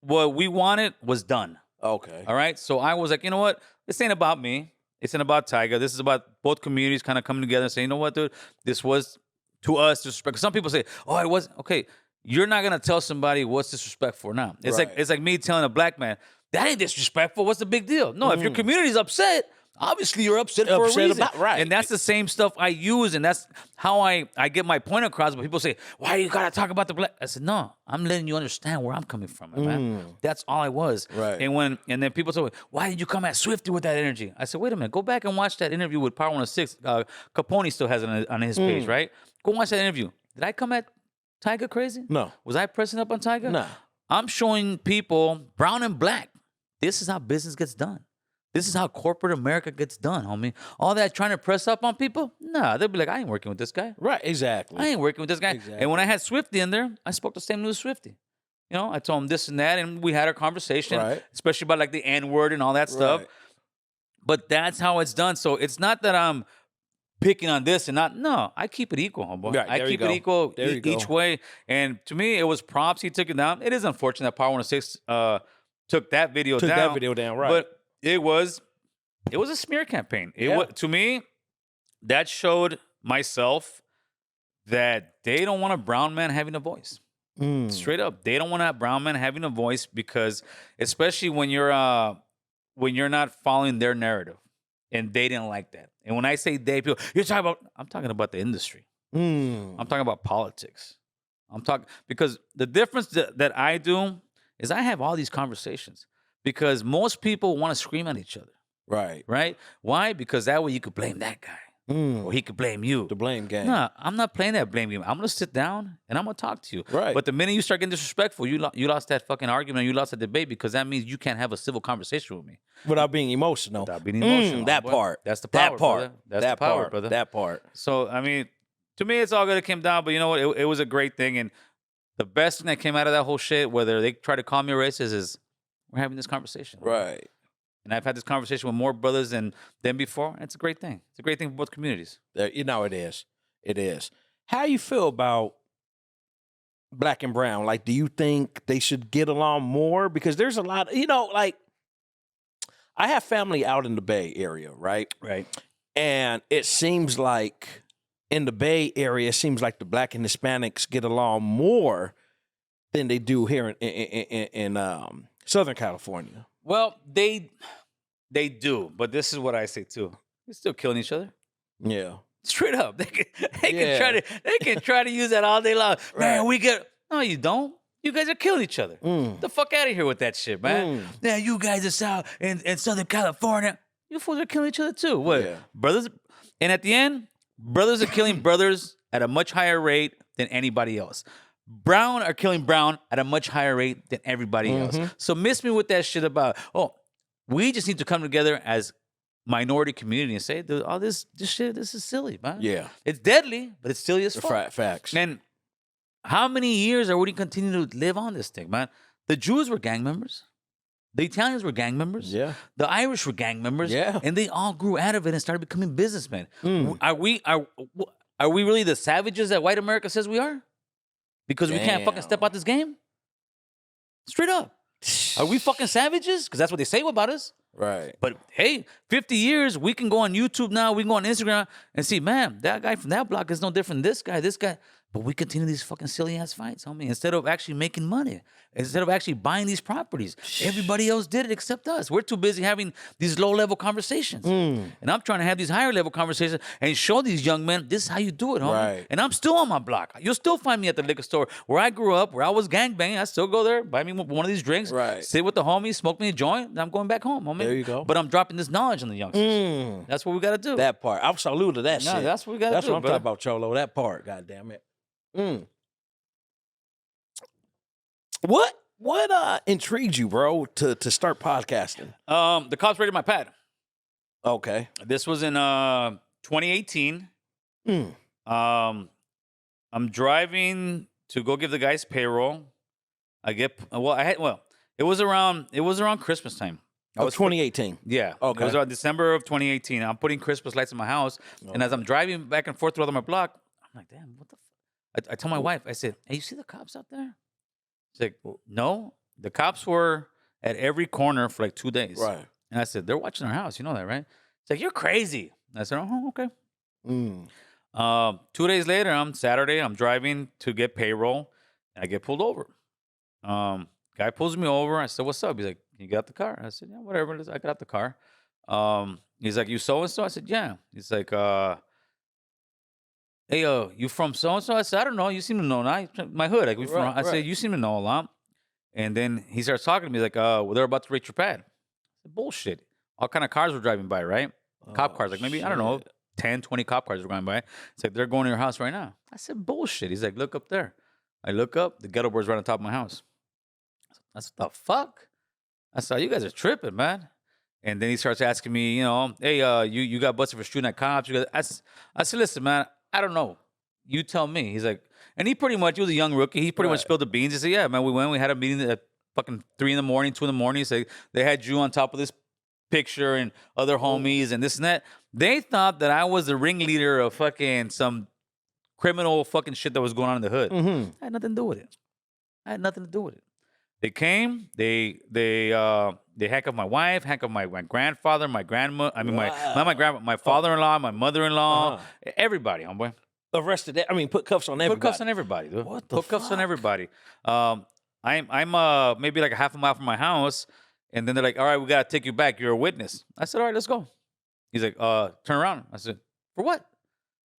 what we wanted was done. Okay. All right? So I was like, you know what? This ain't about me. It's ain't about Tyga. This is about both communities kind of coming together and saying, you know what, dude? This was, to us, disrespect. Some people say, oh, it wasn't. Okay, you're not going to tell somebody what's disrespectful now. It's like me telling a black man, that ain't disrespectful. What's the big deal? No, if your community's upset, obviously you're upset for a reason. And that's the same stuff I use, and that's how I get my point across. But people say, why you got to talk about the black? I said, no, I'm letting you understand where I'm coming from, man. That's all I was. Right. And then people say, why did you come at Swifty with that energy? I said, wait a minute, go back and watch that interview with Power 106. Capone still has it on his page, right? Go watch that interview. Did I come at Tyga crazy? No. Was I pressing up on Tyga? No. I'm showing people, brown and black, this is how business gets done. This is how corporate America gets done, homie. All that trying to press up on people, nah, they'll be like, I ain't working with this guy. Right, exactly. I ain't working with this guy. Exactly. And when I had Swifty in there, I spoke the same news Swifty. You know, I told him this and that, and we had our conversation, especially about like the N-word and all that stuff. But that's how it's done. So it's not that I'm picking on this and not. No, I keep it equal, homeboy. Right, I keep it equal each way. And to me, it was props. He took it down. It is unfortunate that Power 106 took that video down. Right. But it was a smear campaign. To me, that showed myself that they don't want a brown man having a voice. Straight up, they don't want a brown man having a voice because, especially when you're not following their narrative, and they didn't like that. And when I say they, people, I'm talking about the industry. I'm talking about politics. Because the difference that I do is I have all these conversations because most people want to scream at each other. Right? Why? Because that way you could blame that guy. Or he could blame you. The blame game. No, I'm not playing that blame game. I'm going to sit down and I'm going to talk to you. Right. But the minute you start getting disrespectful, you lost that fucking argument. You lost that debate because that means you can't have a civil conversation with me. Without being emotional. That part. That's the power, brother. That's the power, brother. That part. So, I mean, to me, it's all good. It came down. But you know what? It was a great thing. And the best thing that came out of that whole shit, whether they try to call me a racist, is we're having this conversation. Right. And I've had this conversation with more brothers than before. And it's a great thing. It's a great thing for both communities. You know it is. It is. How you feel about Black and Brown? Like, do you think they should get along more? Because there's a lot, like, I have family out in the Bay Area, right? Right. And it seems like in the Bay Area, it seems like the Black and Hispanics get along more than they do here in Southern California. Well, they do, but this is what I say too. They're still killing each other. Yeah. Straight up. They can try to use that all day long. Man, no, you don't. You guys are killing each other. The fuck out of here with that shit, man. Yeah, you guys are South in Southern California. You fools are killing each other too. What? Yeah. Brothers, and at the end, brothers are killing brothers at a much higher rate than anybody else. Brown are killing brown at a much higher rate than everybody else. So miss me with that shit about, we just need to come together as minority community and say, this shit, this is silly, man. Yeah. It's deadly, but it's silly as fuck. Facts. And how many years are we continuing to live on this thing, man? The Jews were gang members. The Italians were gang members. Yeah. The Irish were gang members. Yeah. And they all grew out of it and started becoming businessmen. Are we really the savages that white America says we are? Because we can't fucking step out this game? Straight up. Are we fucking savages? Because that's what they say about us. Right. But hey, 50 years, we can go on YouTube now, we can go on Instagram and see, man, that guy from that block is no different than this guy. But we continue these fucking silly ass fights, homie. Instead of actually making money, instead of actually buying these properties, everybody else did it except us. We're too busy having these low level conversations, and I'm trying to have these higher level conversations and show these young men this is how you do it, homie. Right. And I'm still on my block. You'll still find me at the liquor store where I grew up, where I was gangbanging. I still go there, buy me one of these drinks, sit with the homies, smoke me a joint, and I'm going back home, homie. There you go. But I'm dropping this knowledge on the youngsters. That's what we got to do. That part. I'm salute to that shit. That's what we got to do. That's what I'm talking about, Cholo. That part. God damn it. What intrigued you, bro, to start podcasting? The cops raided my pad. Okay. This was in 2018. I'm driving to go give the guys payroll. It was around Christmas time. Oh, 2018. Yeah. Okay. It was around December of 2018. I'm putting Christmas lights in my house, and as I'm driving back and forth throughout my block, I'm like, damn, what the fuck? I tell my wife, I said, hey, you see the cops out there? She's like, no. The cops were at every corner for like 2 days. Right. And I said, they're watching our house. You know that, right? She's like, you're crazy. And I said, oh, okay. 2 days later, Saturday, I'm driving to get payroll, and I get pulled over. Guy pulls me over. I said, what's up? He's like, can you get out the car? I said, yeah, whatever it is. I got out the car. He's like, you so-and-so? I said, yeah. He's like, hey, you from so-and-so? I said, I don't know. You seem to know my hood. Like, I said, you seem to know a lot. And then he starts talking to me like, well, they're about to raid your pad. I said, bullshit. All kind of cars were driving by, right? Cop cars. Like maybe, shit. I don't know, 10, 20 cop cars were going by. It's like, they're going to your house right now. I said, bullshit. He's like, look up there. I look up. The ghetto bird's right on top of my house. I said, the fuck? I said, you guys are tripping, man. And then he starts asking me, hey, you got busted for shooting at cops. I said, listen, man, I don't know. You tell me. He's like, and he was a young rookie. He pretty much spilled the beans. He said, yeah, man, we had a meeting at fucking 3 in the morning, 2 in the morning. So they had you on top of this picture and other homies and this and that. They thought that I was the ringleader of fucking some criminal fucking shit that was going on in the hood. I had nothing to do with it. They came. They handcuffed my wife, handcuffed my grandfather, my grandma. I mean, not my grandma, my father-in-law, my mother-in-law, everybody, homeboy. Arrested that. I mean, put cuffs on everybody. Put cuffs on everybody, dude. What the Put cuffs on everybody. I'm maybe like a half a mile from my house, and then they're like, all right, we gotta take you back. You're a witness. I said, all right, let's go. He's like, turn around. I said, for what?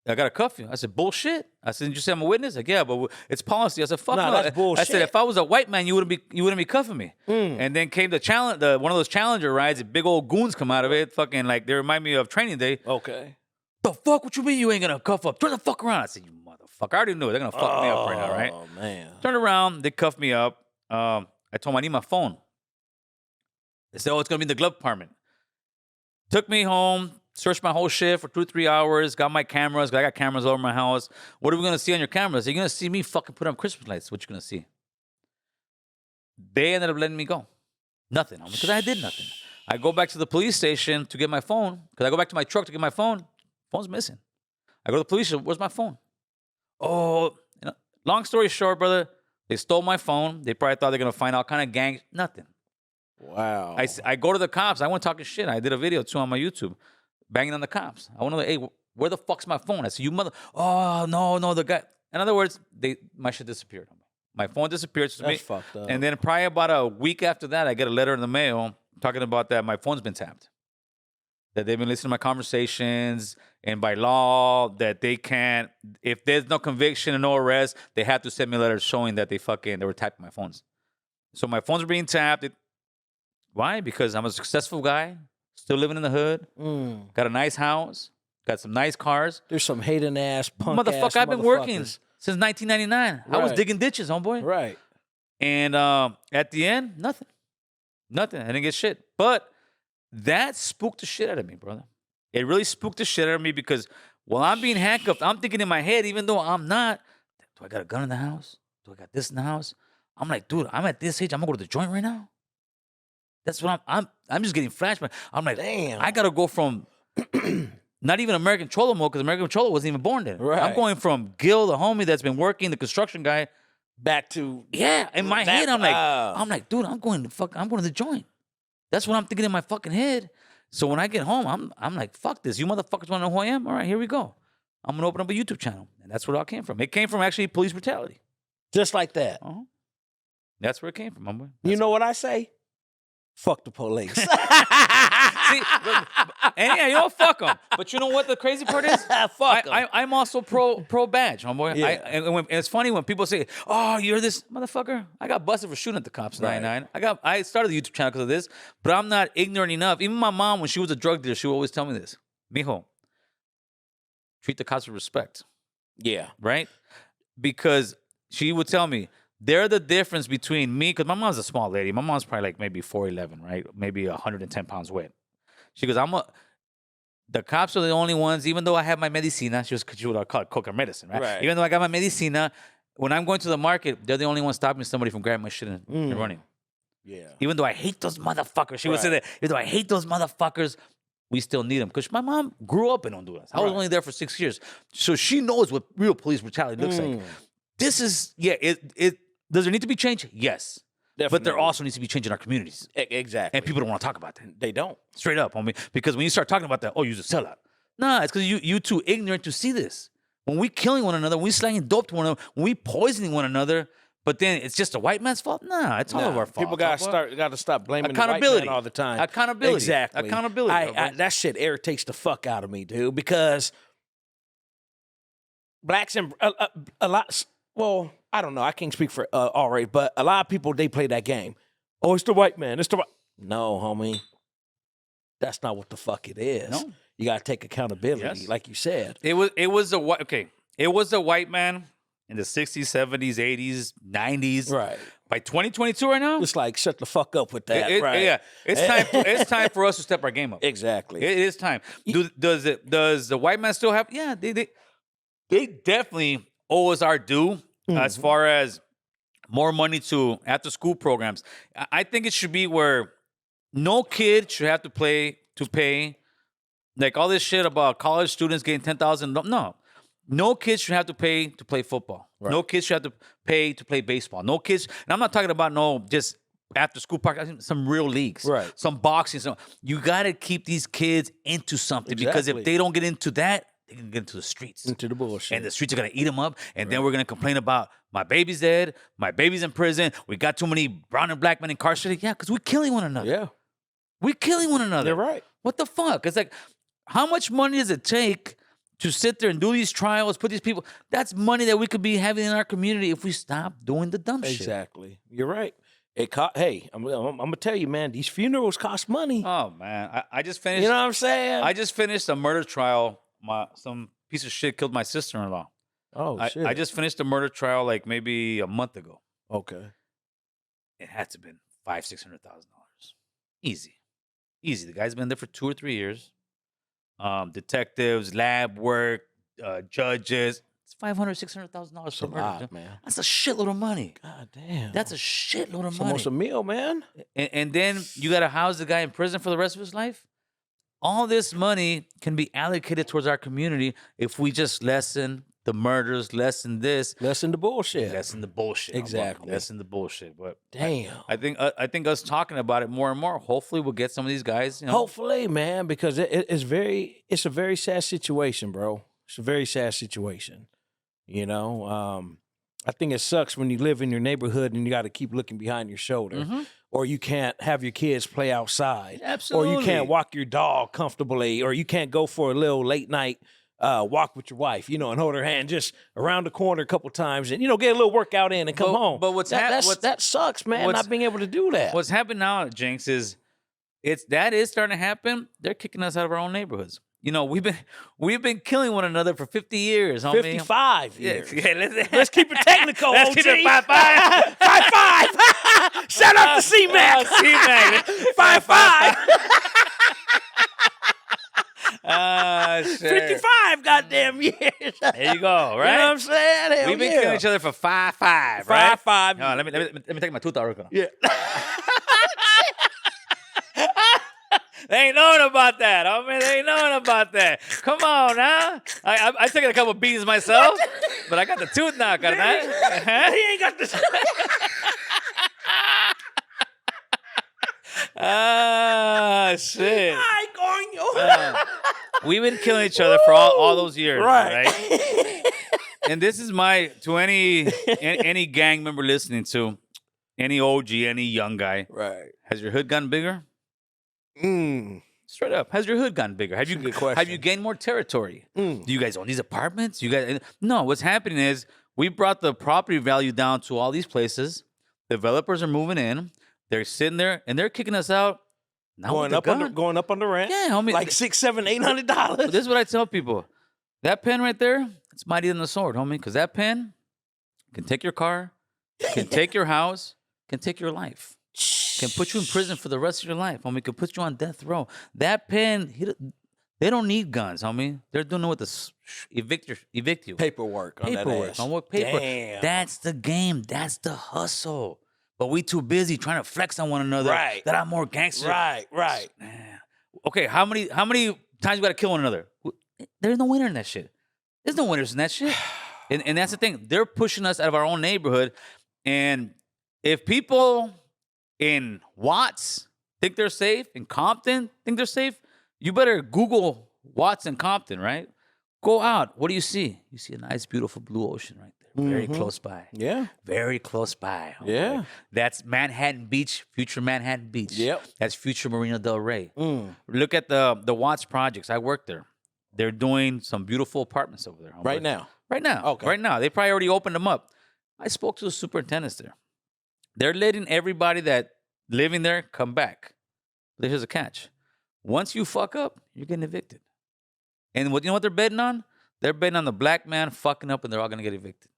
I gotta cuff you. I said, bullshit. I said, did you say I'm a witness? Like, yeah, but it's policy. I said, fuck no. That's bullshit. I said, if I was a white man, you wouldn't be cuffing me. And then came the one of those Challenger rides. Big old goons come out of it. Fucking like they remind me of Training Day. Okay. The fuck? What you mean you ain't gonna cuff up? Turn the fuck around. I said, you motherfucker. I already knew it. They're gonna fuck me up right now, right? Oh man. Turned around. They cuffed me up. I told them I need my phone. They said, oh, it's gonna be in the glove compartment. Took me home. Searched my whole shit for 2-3 hours. Got my cameras. I got cameras all over my house. What are we gonna see on your cameras? You're gonna see me fucking put on Christmas lights. What you gonna see? They ended up letting me go. Nothing, because I did nothing. I go back to the police station to get my phone. Because I go back to my truck to get my phone. Phone's missing. I go to the police station. Where's my phone? Oh, long story short, brother. They stole my phone. They probably thought they're gonna find all kind of gangs. Nothing. Wow. I go to the cops. I went talking shit. I did a video too on my YouTube. Banging on the cops. I want to know, hey, where the fuck's my phone? I said, you mother. Oh, no, the guy. In other words, my shit disappeared. My phone disappeared. That's fucked up. And then probably about a week after that, I get a letter in the mail talking about that my phone's been tapped. That they've been listening to my conversations, and by law, that they can't, if there's no conviction and no arrest, they have to send me a letter showing that they were tapping my phones. So my phones are being tapped. Why? Because I'm a successful guy. Still living in the hood. Got a nice house. Got some nice cars. There's some hating ass punk motherfucker. I've been working since 1999. Right. I was digging ditches, homeboy. Right. And at the end, nothing. I didn't get shit. But that spooked the shit out of me, brother. It really spooked the shit out of me because while I'm being handcuffed, I'm thinking in my head, even though I'm not, do I got a gun in the house? Do I got this in the house? I'm like, dude, I'm at this age. I'm gonna go to the joint right now. That's what I'm just getting flashback. I'm like, damn, I gotta go from not even American Cholo mode, because American Cholo wasn't even born then. Right. I'm going from Gil, the homie that's been working, the construction guy, back to in my head. I'm like, dude, I'm going to the joint. That's what I'm thinking in my fucking head. So when I get home, I'm like, fuck this. You motherfuckers want to know who I am? All right, here we go. I'm gonna open up a YouTube channel, and that's where it all came from. It came from actually police brutality, just like that. That's where it came from, homeboy. You know what I say? Fuck the police. See, and yeah, you know, fuck them. But you know what the crazy part is? Fuck them. I'm also pro badge, homeboy. Yeah. And it's funny when people say, "Oh, you're this motherfucker." I got busted for shooting at the cops in '99. I started the YouTube channel because of this, but I'm not ignorant enough. Even my mom, when she was a drug dealer, she would always tell me this: "Mijo, treat the cops with respect." Yeah. Right? Because she would tell me, they're the difference between me, because my mom's a small lady. My mom's probably like maybe 4'11", right? Maybe 110 pounds weight. She goes, the cops are the only ones, even though I have my medicina, she would call it coca medicine, right? Even though I got my medicina, when I'm going to the market, they're the only ones stopping somebody from grabbing my shit and running. Yeah. Even though I hate those motherfuckers. She would say that, even though I hate those motherfuckers, we still need them. Because my mom grew up in Honduras. I was only there for 6 years. So she knows what real police brutality looks like. This is, does there need to be change? Yes. Definitely. But there also needs to be change in our communities. Exactly. And people don't want to talk about that. They don't. Straight up, homie. Because when you start talking about that, oh, you're a sellout. Nah, it's because you too ignorant to see this. When we killing one another, when we slanging dope to one another, when we poisoning one another, but then it's just a white man's fault? Nah, it's all of our fault. People got to stop blaming the white man all the time. Accountability. Exactly. Accountability. That shit irritates the fuck out of me, dude, because blacks and a lot... Well, I don't know. I can't speak for all right, but a lot of people, they play that game. Oh, it's the white man. It's the white... No, homie. That's not what the fuck it is. No. You got to take accountability, like you said. It was the white man in the 60s, 70s, 80s, 90s. Right. By 2022 right now? It's like, shut the fuck up with that. Right. Yeah. It's time for us to step our game up. Exactly. It is time. Does the white man still have... Yeah, they definitely owe us our due as far as more money to after-school programs. I think it should be where no kid should have to pay like all this shit about college students getting $10,000. No, No kids should have to pay to play football. Right. No kids should have to pay to play baseball. No kids, and I'm not talking about just after school park. I think some real leagues, Right. Some boxing. You got to keep these kids into something because if they don't get into that, they can get into the streets, into the bullshit, and the streets are gonna eat them up. And then we're gonna complain about my baby's dead, my baby's in prison. We got too many brown and black men incarcerated. Yeah, because we're killing one another. Yeah, we're killing one another. You're right. What the fuck? It's like, how much money does it take to sit there and do these trials, put these people? That's money that we could be having in our community if we stop doing the dumb shit. Exactly. You're right. Hey, I'm gonna tell you, man. These funerals cost money. Oh man, I just finished. You know what I'm saying? I just finished a murder trial. Some piece of shit killed my sister-in-law. Oh shit! I just finished a murder trial like maybe a month ago. Okay. It had to have been $500,000-$600,000. Easy. The guy's been there for 2 or 3 years. Detectives, lab work, judges. It's $500,000-$600,000 for murder. Man. That's a shitload of money. God damn. That's a shitload of money. Almost a meal, man. And then you got to house the guy in prison for the rest of his life. All this money can be allocated towards our community if we just lessen the murders, lessen this, lessen the bullshit, Exactly, lessen the bullshit. But damn, I think us talking about it more and more, hopefully we'll get some of these guys. Hopefully, man, because it's a very sad situation, bro. It's a very sad situation. I think it sucks when you live in your neighborhood and you got to keep looking behind your shoulder. Mm-hmm. Or you can't have your kids play outside. Absolutely. Or you can't walk your dog comfortably. Or you can't go for a little late night walk with your wife, and hold her hand just around the corner a couple times and, get a little workout in and come home. But that sucks, man, not being able to do that. What's happening now, Jinx, is that is starting to happen. They're kicking us out of our own neighborhoods. We've been killing one another for 50 years, homie. 55 years. Yeah, let's keep it technical. Let's keep it 5-5. 5-5. Shout out to C-Mac. C-Mac. 5-5. Shit. 55 goddamn years. There you go, right? You know what I'm saying? Hell We've been killing each other for 5-5, right? 5-5. No, let me take my tooth out real quick. Yeah. They ain't knowing about that. I mean, they ain't knowing about that. Come on, now. I taken a couple beatings myself, but I got the tooth knock out of that. He ain't got the... Shit. Ay, coño. We've been killing each other for all those years, right? And this is to any gang member listening to, any OG, any young guy. Right. Has your hood gotten bigger? Straight up. Has your hood gotten bigger? Have you gained more territory? Do you guys own these apartments? No, what's happening is we brought the property value down to all these places. Developers are moving in. They're sitting there and they're kicking us out. Going up on the rent. Yeah, homie. Like $600, $700, $800. This is what I tell people. That pen right there, it's mightier than the sword, homie. Because that pen can take your car, can take your house, can take your life. Can put you in prison for the rest of your life, homie. Can put you on death row. That pen, they don't need guns, homie. They're doing it with the evict you. Paperwork on that ass. On what paper? Damn. That's the game. That's the hustle. But we too busy trying to flex on one another. Right. That I'm more gangster. Right. Man. Okay, how many times we got to kill one another? There's no winner in that shit. There's no winners in that shit. And that's the thing. They're pushing us out of our own neighborhood. And if people in Watts think they're safe, in Compton think they're safe, you better Google Watts and Compton, right? Go out. What do you see? You see a nice, beautiful blue ocean right there. Very close by. Yeah. Very close by. Okay? Yeah. That's Manhattan Beach, future Manhattan Beach. Yep. That's future Marina Del Rey. Look at the Watts projects. I work there. They're doing some beautiful apartments over there. Right now? Right now. Okay. Right now. They probably already opened them up. I spoke to the superintendents there. They're letting everybody that living there come back. But here's a catch. Once you fuck up, you're getting evicted. And you know what they're betting on? They're betting on the black man fucking up and they're all going to get evicted.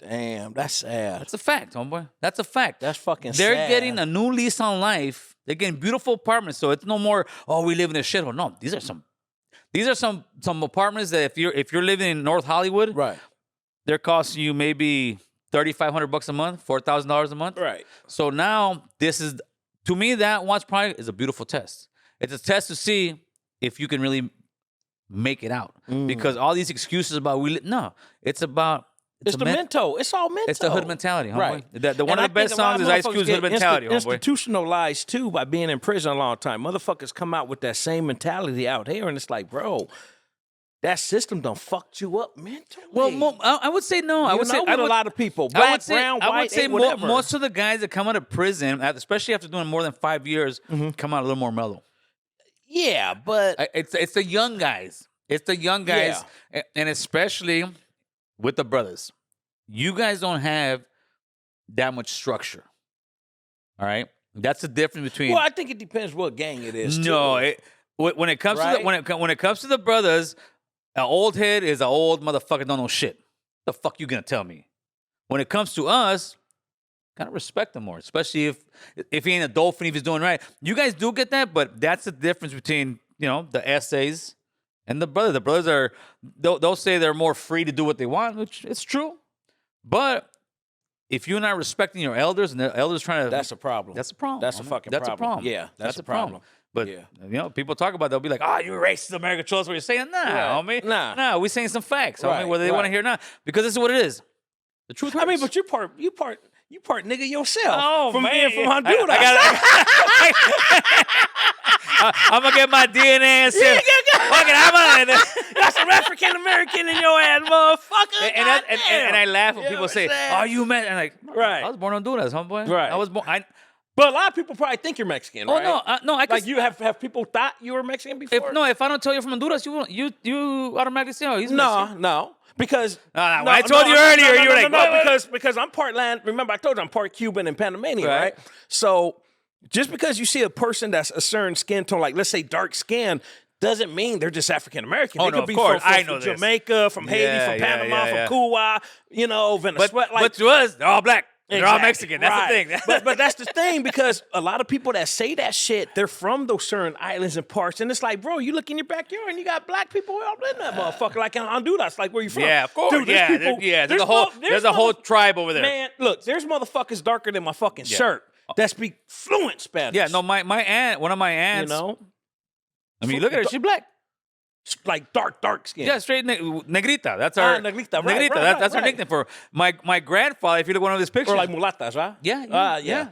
Damn, that's sad. That's a fact, homeboy. That's a fact. That's fucking They're sad. getting a new lease on life. They're getting beautiful apartments. So it's no more, we live in a shithole. No, these are some apartments that if you're living in North Hollywood, right, they're costing you maybe $3,500 a month, $4,000 a month. Right. So now to me, that Watts project is a beautiful test. It's a test to see if you can really make it out. Because all these excuses about it's about it's the mental. It's all mental. It's the hood mentality, homeboy. Right. The one of the best songs is Ice Cube's hood mentality, homeboy. Institutionalized too by being in prison a long time. Motherfuckers come out with that same mentality out here, and it's like, bro, that system done fucked you up mentally. Well, I would say no. I would say a lot of people, black, brown, white, I would say whatever. Most of the guys that come out of prison, especially after doing more than 5 years, come out a little more mellow. Yeah, but it's the young guys. It's the young guys, and especially with the brothers. You guys don't have that much structure. All right, that's the difference between. Well, I think it depends what gang it is. No, when it comes to when it comes to the brothers, an old head is an old motherfucker don't know shit. The fuck you gonna tell me? When it comes to us, kind of respect him more, especially if he ain't a dolphin, if he's doing right. You guys do get that, but that's the difference between the essays and the brothers. The brothers they'll say they're more free to do what they want, which is true. But if you're not respecting your elders and the elders trying to, that's a problem. That's a problem. That's a fucking that's problem. A problem. Yeah, that's a problem. But people talk about it, they'll be like, "Oh, you're racist, American Cholo." What you're saying? Nah, homie. Nah, we saying some facts, homie, whether they want to hear or not, because this is what it is. The truth hurts. I mean, but you part nigga yourself. Oh, from man. being from Honduras. I'm gonna get my DNA and say, that's some African American in your ass, motherfucker. And I laugh when people say, "Are you Mexican?" And I was born in Honduras, homeboy. Right. I was born. But a lot of people probably think you're Mexican, right? Oh no, I like you have people thought you were Mexican before. If I don't tell you from Honduras, you automatically say, "Oh, he's Mexican." No. Because when I told you earlier, you were like, because I'm part land. Remember, I told you I'm part Cuban and Panamanian, right? So just because you see a person that's a certain skin tone, like let's say dark skin, doesn't mean they're just African American. Oh, they no, could be of course. from Jamaica, from Haiti, from Panama, from Cuba, Venezuela. But to us, they're all black. Exactly. They're all Mexican. That's the thing. but that's the thing, because a lot of people that say that shit, they're from those certain islands and parts, and it's like, bro, you look in your backyard and you got black people all in that motherfucker, like in Honduras, like where you from? Yeah, of course. Dude, There's a whole tribe over there. Man, look, there's motherfuckers darker than my fucking shirt that speak fluent Spanish. Yeah, no, my aunt, one of my aunts, I mean, look at her, she's black. Like dark skin. Yeah, straight negrita. That's our negrita. That's our nickname for my grandfather. If you look at one of his pictures, or like mulatas, right? Yeah.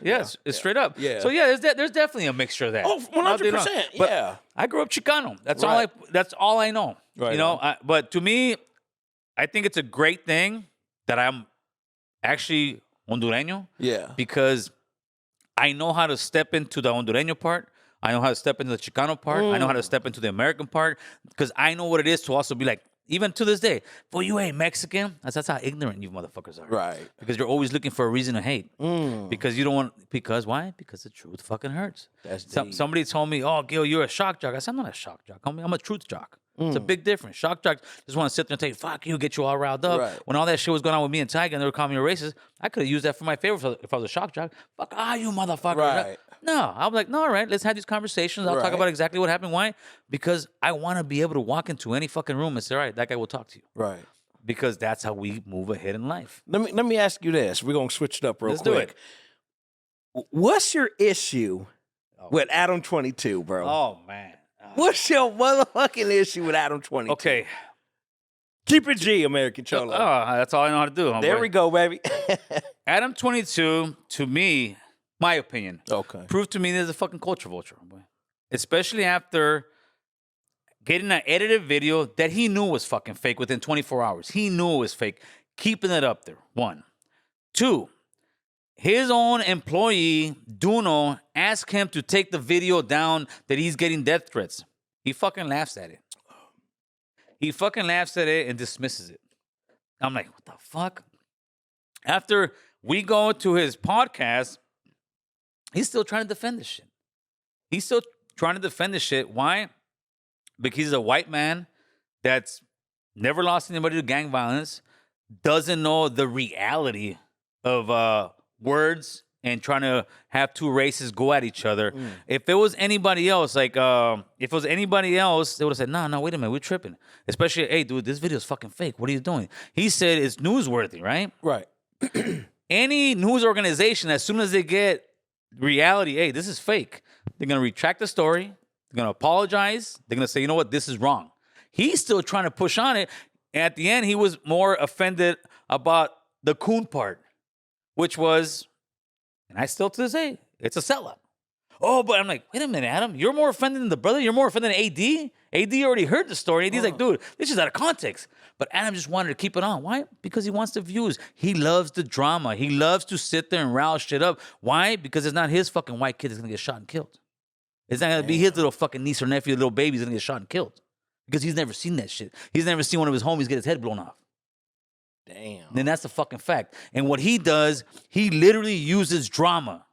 It's straight up. Yeah. So yeah, there's definitely a mixture of that. Oh, 100%. Yeah. I grew up Chicano. That's all I know. Right. But to me, I think it's a great thing that I'm actually Hondureño. Yeah. Because I know how to step into the Hondureño part. I know how to step into the Chicano part. I know how to step into the American part, because I know what it is to also be like, even to this day, well, you ain't Mexican. That's how ignorant you motherfuckers are. Right. Because you're always looking for a reason to hate. Because you don't want, because why? Because the truth fucking hurts. Somebody told me, oh, Gil, you're a shock jock. I said, I'm not a shock jock. I'm a truth jock. It's a big difference. Shock jocks just want to sit there and tell you, fuck you, get you all riled up. Right. When all that shit was going on with me and Tiger and they were calling me a racist, I could have used that for my favor if I was a shock jock. Fuck you, motherfucker. Right. No, I was like, no, all right, let's have these conversations. I'll talk about exactly what happened. Why? Because I want to be able to walk into any fucking room and say, all right, that guy will talk to you. Right. Because that's how we move ahead in life. Let me ask you this. We're going to switch it up real quick. Do it. What's your issue with Adam22, bro? Oh, man. What's your motherfucking issue with Adam22? Okay. Keep it G, American Cholo. That's all I know how to do. There we go, baby. Adam22, to me, my opinion, proved to me there's a fucking culture vulture, boy. Especially after getting an edited video that he knew was fucking fake within 24 hours. He knew it was fake. Keeping it up there, 1. 2, his own employee, Duno, asked him to take the video down that he's getting death threats. He fucking laughs at it. He fucking laughs at it and dismisses it. I'm like, what the fuck? After we go to his podcast, he's still trying to defend this shit. He's still trying to defend this shit. Why? Because he's a white man that's never lost anybody to gang violence, doesn't know the reality of words and trying to have two races go at each other. If it was anybody else, like, if it was anybody else, they would have said, no, wait a minute, we're tripping. Especially, hey, dude, this video is fucking fake. What are you doing? He said it's newsworthy, right? Right. Any news organization, as soon as they get reality, hey, this is fake, they're going to retract the story. They're going to apologize. They're going to say, you know what, this is wrong. He's still trying to push on it. And at the end, he was more offended about the coon part, which was, and I still to this day, it's a sellout. Oh, but I'm like, wait a minute, Adam. You're more offended than the brother? You're more offended than AD? AD already heard the story. AD's like, dude, this is out of context. But Adam just wanted to keep it on. Why? Because he wants the views. He loves the drama. He loves to sit there and rouse shit up. Why? Because it's not his fucking white kid that's going to get shot and killed. It's not going to be his little fucking niece or nephew, little baby's going to get shot and killed. Because he's never seen that shit. He's never seen one of his homies get his head blown off. Damn. Then that's the fucking fact. And what he does, he literally uses drama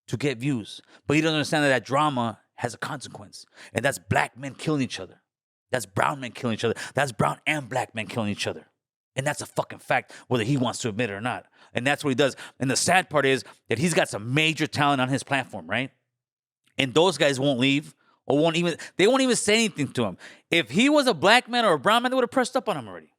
to get views. But he doesn't understand that drama has a consequence. And that's black men killing each other. That's brown men killing each other. That's brown and black men killing each other. And that's a fucking fact, whether he wants to admit it or not. And that's what he does. And the sad part is that he's got some major talent on his platform, right? And those guys won't leave or won't even say anything to him. If he was a black man or a brown man, they would have pressed up on him already.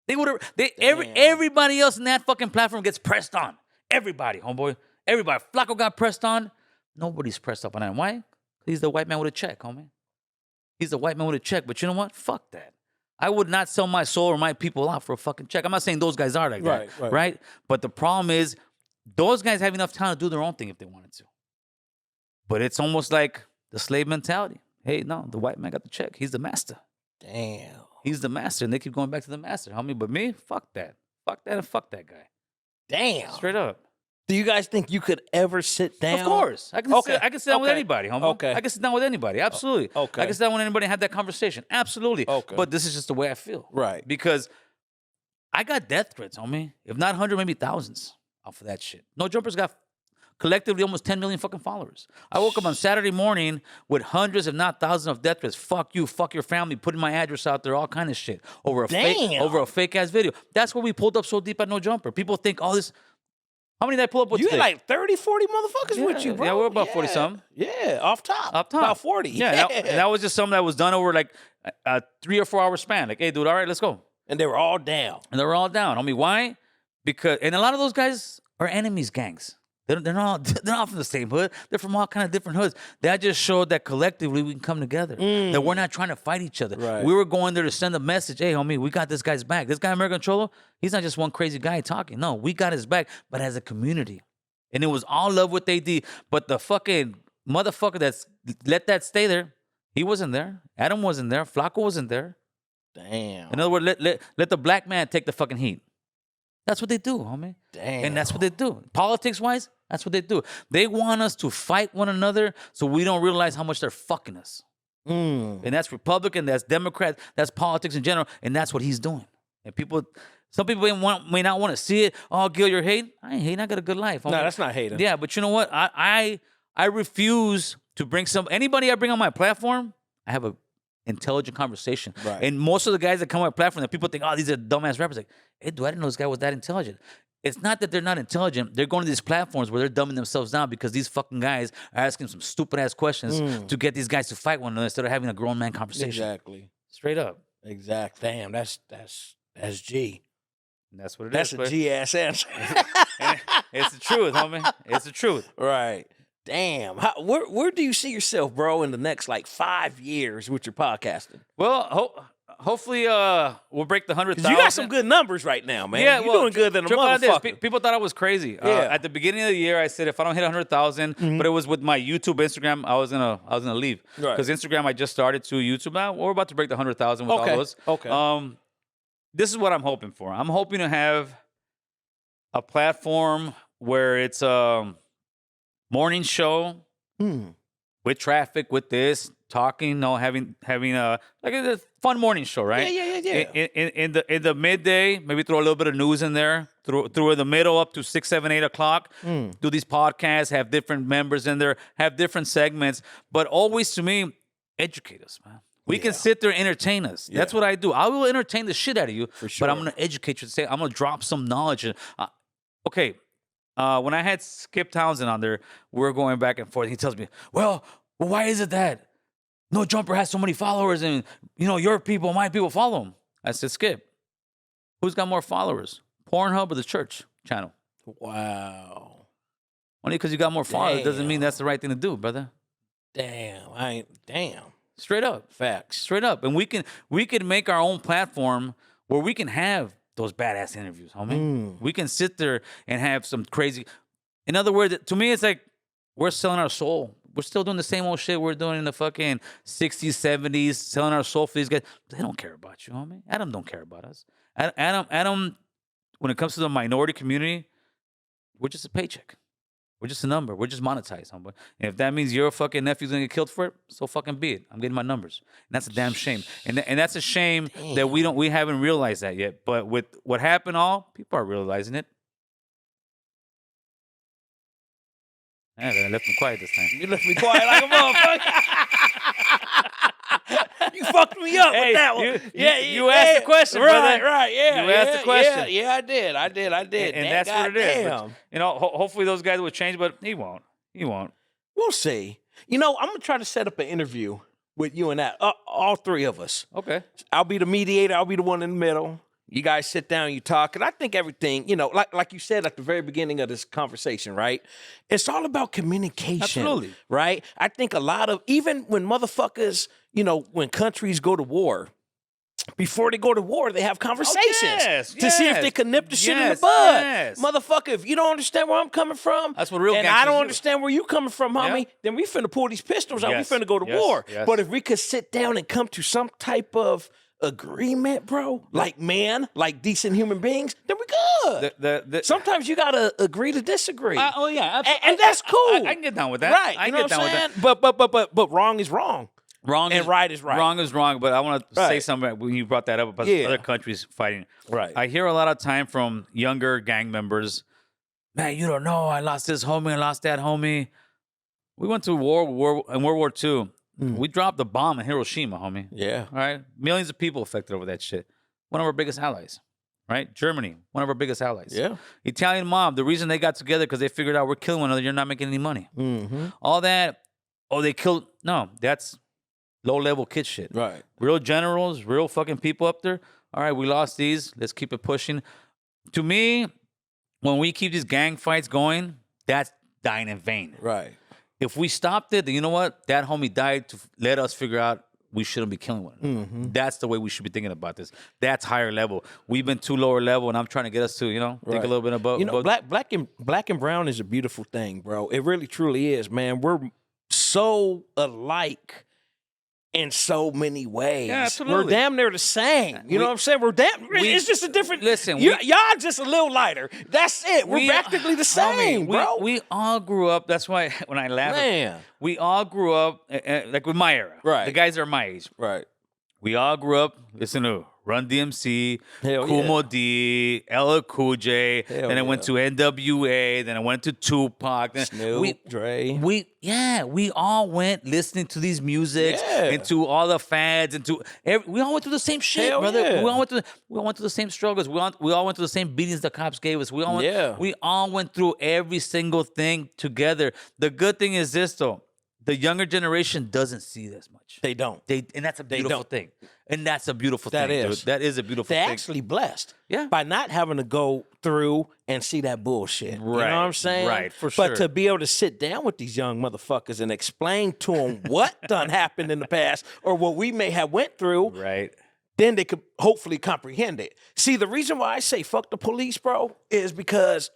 They would have. Everybody else in that fucking platform gets pressed on. Everybody, homeboy. Everybody. Flacco got pressed on. Nobody's pressed up on him. Why? He's the white man with a check, homie. He's the white man with a check. But you know what? Fuck that. I would not sell my soul or my people out for a fucking check. I'm not saying those guys are like that, right? But the problem is, those guys have enough time to do their own thing if they wanted to. But it's almost like the slave mentality. Hey, no, the white man got the check. He's the master. Damn. He's the master, and they keep going back to the master. Homie, but me? Fuck that. Fuck that and fuck that guy. Damn. Straight up. Do you guys think you could ever sit down? Of course. I can sit down with anybody, homie. Okay. I can sit down with anybody. Absolutely. Okay. I can sit down with anybody and have that conversation. Absolutely. Okay. But this is just the way I feel. Right. Because I got death threats, homie. If not 100, maybe thousands off of that shit. No Jumpers got collectively almost 10 million fucking followers. I woke up on Saturday morning with hundreds, if not thousands, of death threats. Fuck you, fuck your family, putting my address out there, all kind of shit over a fake ass video. That's where we pulled up so deep at No Jumper. People think, oh, this. How many did I pull up with? You today? had like 30, 40 motherfuckers with you, bro. Yeah, we're about 40 something. Yeah, off top. Up top. About 40. Yeah. And that was just something that was done over like a 3 or 4 hour span. Like, hey, dude, all right, let's go. And they were all down. And they were all down. I mean, why? Because, and a lot of those guys are enemies gangs. They're not from the same hood. They're from all kind of different hoods. That just showed that collectively we can come together. That we're not trying to fight each other. Right. We were going there to send a message. Hey, homie, we got this guy's back. This guy, American Cholo, he's not just one crazy guy talking. No, we got his back, but as a community. And it was all love what they did. But the fucking motherfucker that's let that stay there, he wasn't there. Adam wasn't there. Flacco wasn't there. Damn. In other words, let the black man take the fucking heat. That's what they do, homie. Damn. And that's what they do. Politics-wise, that's what they do. They want us to fight one another so we don't realize how much they're fucking us. And that's Republican, that's Democrat, that's politics in general, and that's what he's doing. And some people may not want to see it. Oh, Gil, you're hating? I ain't hating. I got a good life. No, that's not hating. Yeah, but you know what? I refuse to bring anybody I bring on my platform, I have a intelligent conversation. Right. And most of the guys that come on my platform, that people think, oh, these are dumbass rappers. Like, hey, dude, I didn't know this guy was that intelligent. It's not that they're not intelligent. They're going to these platforms where they're dumbing themselves down because these fucking guys are asking some stupid-ass questions to get these guys to fight one another instead of having a grown man conversation. Exactly. Straight up. Exactly. Damn, that's G. And that's what it is. That's a G-ass answer. It's the truth, homie. It's the truth. Right. Damn. Where do you see yourself, bro, in the next, 5 years with your podcasting? Well, hopefully we'll break the 100,000. You got some good numbers right now, man. Yeah, you're doing good than a motherfucker. People thought I was crazy. At the beginning of the year, I said if I don't hit 100,000, but it was with my YouTube, Instagram, I was gonna leave because Instagram I just started to YouTube now. We're about to break the 100,000 with all those. Okay. This is what I'm hoping for. I'm hoping to have a platform where it's a morning show with traffic, with this. Talking, having a fun morning show, right? Yeah. In the midday, maybe throw a little bit of news in there. Through in the middle up to 6, 7, 8 o'clock. Do these podcasts, have different members in there, have different segments, but always to me, educate us, man. We can sit there and entertain us. Yeah. That's what I do. I will entertain the shit out of you, for sure. But I'm going to educate you. I'm going to drop some knowledge. Okay, when I had Skip Townsend on there, we were going back and forth. He tells me, well, why is it that No Jumper has so many followers and, your people, my people follow him? I said, Skip, who's got more followers? Pornhub or the church channel? Wow. Only because you got more followers doesn't mean that's the right thing to do, brother. Damn. Straight up. Facts. Straight up. And we can make our own platform where we can have those badass interviews, homie. We can sit there and have some crazy. In other words, to me, it's like we're selling our soul. We're still doing the same old shit we're doing in the fucking 60s, 70s, selling our soul for these guys. They don't care about you, homie. Adam don't care about us. Adam, when it comes to the minority community, we're just a paycheck. We're just a number. We're just monetized, homie. And if that means your fucking nephew's gonna get killed for it, so fucking be it. I'm getting my numbers. And that's a damn shame. And that's a shame that we haven't realized that yet. But with what happened people are realizing it. I left him quiet this time. You left me quiet like a motherfucker. You fucked me up with that one. You asked the question, brother. Right, yeah. You asked the question. Yeah, I did. And that's what it is. But, hopefully those guys will change, but he won't. We'll see. I'm going to try to set up an interview with you and that. All three of us. Okay. I'll be the mediator. I'll be the one in the middle. You guys sit down, you talk, and I think everything, like you said at the very beginning of this conversation, right? It's all about communication. Absolutely. Right? I think even when motherfuckers, when countries go to war, before they go to war, they have conversations to see if they can nip the shit in the bud. Yes. Motherfucker, if you don't understand where I'm coming from, that's what real and I don't understand where you coming from, homie, then we finna pull these pistols out. We finna go to war. Yes. But if we could sit down and come to some type of agreement, bro, like decent human beings, then we good. Sometimes you gotta agree to disagree. And that's cool. I can get down with that. Right, I can get down with that. But wrong is wrong. Wrong and right is right. Wrong is wrong. But I want to say something when you brought that up about other countries fighting. Right. I hear a lot of time from younger gang members. Man, you don't know. I lost this homie. I lost that homie. We went to World War II. We dropped a bomb in Hiroshima, homie. Yeah. All right. Millions of people affected over that shit. One of our biggest allies. Right? Germany, one of our biggest allies. Yeah. Italian mob, the reason they got together because they figured out we're killing one another. You're not making any money. All that. Oh, they killed. No, that's low-level kid shit. Right. Real generals, real fucking people up there. All right, we lost these. Let's keep it pushing. To me, when we keep these gang fights going, that's dying in vain. Right. If we stopped it, then you know what? That homie died to let us figure out we shouldn't be killing one another. That's the way we should be thinking about this. That's higher level. We've been too lower level, and I'm trying to get us to, think a little bit about. Black and brown is a beautiful thing, bro. It really, truly is, man. We're so alike in so many ways. Yeah, absolutely. We're damn near the same. You know what I'm saying? It's just a different. Listen, y'all just a little lighter. That's it. We're practically the same, bro. We all grew up. That's why when I laugh, we all grew up like with my era. Right. The guys are my age. Right. We all grew up. Listen to Run DMC, Kumo D, LL Cool J. Then I went to NWA. Then I went to Tupac. Then Snoop, Dre. We all went listening to these musics and to all the fads and we all went through the same shit, brother. Yeah. We all went through the same struggles. We all went through the same beatings the cops gave us. We all went through every single thing together. The good thing is this though. The younger generation doesn't see this much. They don't. And that's a beautiful thing. And that's a beautiful thing, dude. That is a beautiful thing. They're actually blessed by not having to go through and see that bullshit. Right. You know what I'm saying? Right, for sure. But to be able to sit down with these young motherfuckers and explain to them what done happened in the past or what we may have went through, right? Then they could hopefully comprehend it. See, the reason why I say fuck the police, bro, is because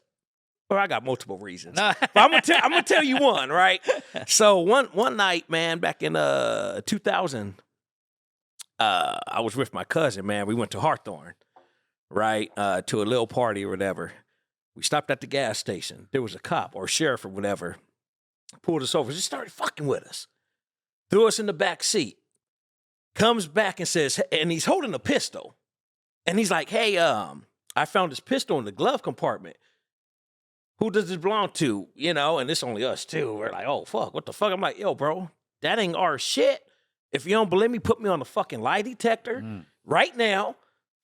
I got multiple reasons. But I'm gonna tell you one, right? So one night, man, back in 2000, I was with my cousin, man. We went to Hawthorne, right? To a little party or whatever. We stopped at the gas station. There was a cop or sheriff or whatever. Pulled us over, just started fucking with us. Threw us in the back seat. Comes back and says, and he's holding a pistol. And he's like, hey, I found this pistol in the glove compartment. Who does this belong to? And it's only us too. We're like, oh, fuck, what the fuck? I'm like, yo, bro, that ain't our shit. If you don't believe me, put me on the fucking lie detector right now.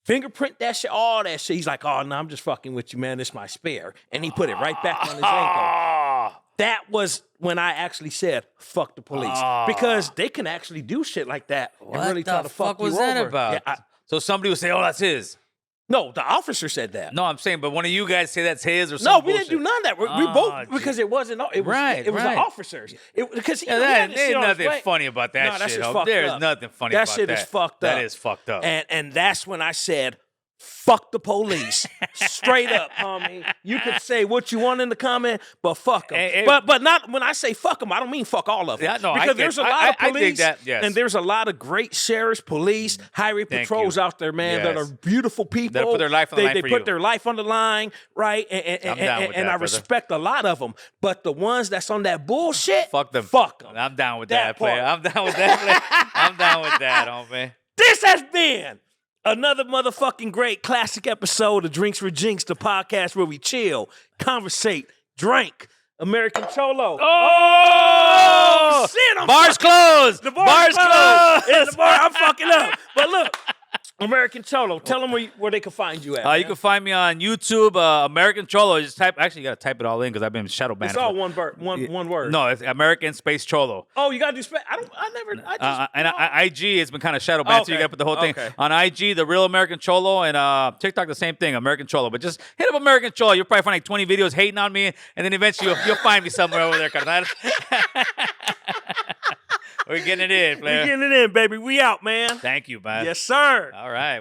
Fingerprint that shit, all that shit. He's like, oh, no, I'm just fucking with you, man. It's my spare. And he put it right back on his ankle. That was when I actually said, fuck the police. Because they can actually do shit like that and really try to fuck you over. What the fuck was that about? Yeah, so somebody would say, oh, that's his. No, the officer said that. No, I'm saying, but one of you guys say that's his or No, something. we didn't do none of that. We both, because it wasn't, it was the officers. Because there's nothing funny about that that shit. shit's fucked There's up. nothing funny about that. That shit is fucked up. That is fucked up. And that's when I said, fuck the police. Straight up, homie. You could say what you want in the comment, but fuck them. But not when I say fuck them, I don't mean fuck all of them. Yeah, no, because there's a lot of police, yes. and there's a lot of great sheriffs, police, highway patrols out there, man, that are beautiful people. That put their life on the line for you. They put their life on the line, right? And I respect a lot of them. But the ones that's on that bullshit, fuck them. Fuck them. I'm down with that, player. I'm down with that, player. I'm down with that, homie. This has been another motherfucking great classic episode of Drinks with Jinx, the podcast where we chill, conversate, drink. American Cholo. Oh, shit! Bar's closed. The bar's closed. It's the bar. I'm fucking up. But look, American Cholo. Tell them where they can find you at. You can find me on YouTube, American Cholo. Just type. Actually, you gotta type it all in because I've been shadow banned. It's all one word. No, it's American space Cholo. Oh, you gotta do space. IG, it's been kind of shadow banned, so you gotta put the whole thing on IG. The real American Cholo, and TikTok, the same thing, American Cholo. But just hit up American Cholo. You'll probably find like 20 videos hating on me, and then eventually you'll find me somewhere over there, carnal. We're getting it in, player. We're getting it in, baby. We out, man. Thank you, man. Yes, sir. All right.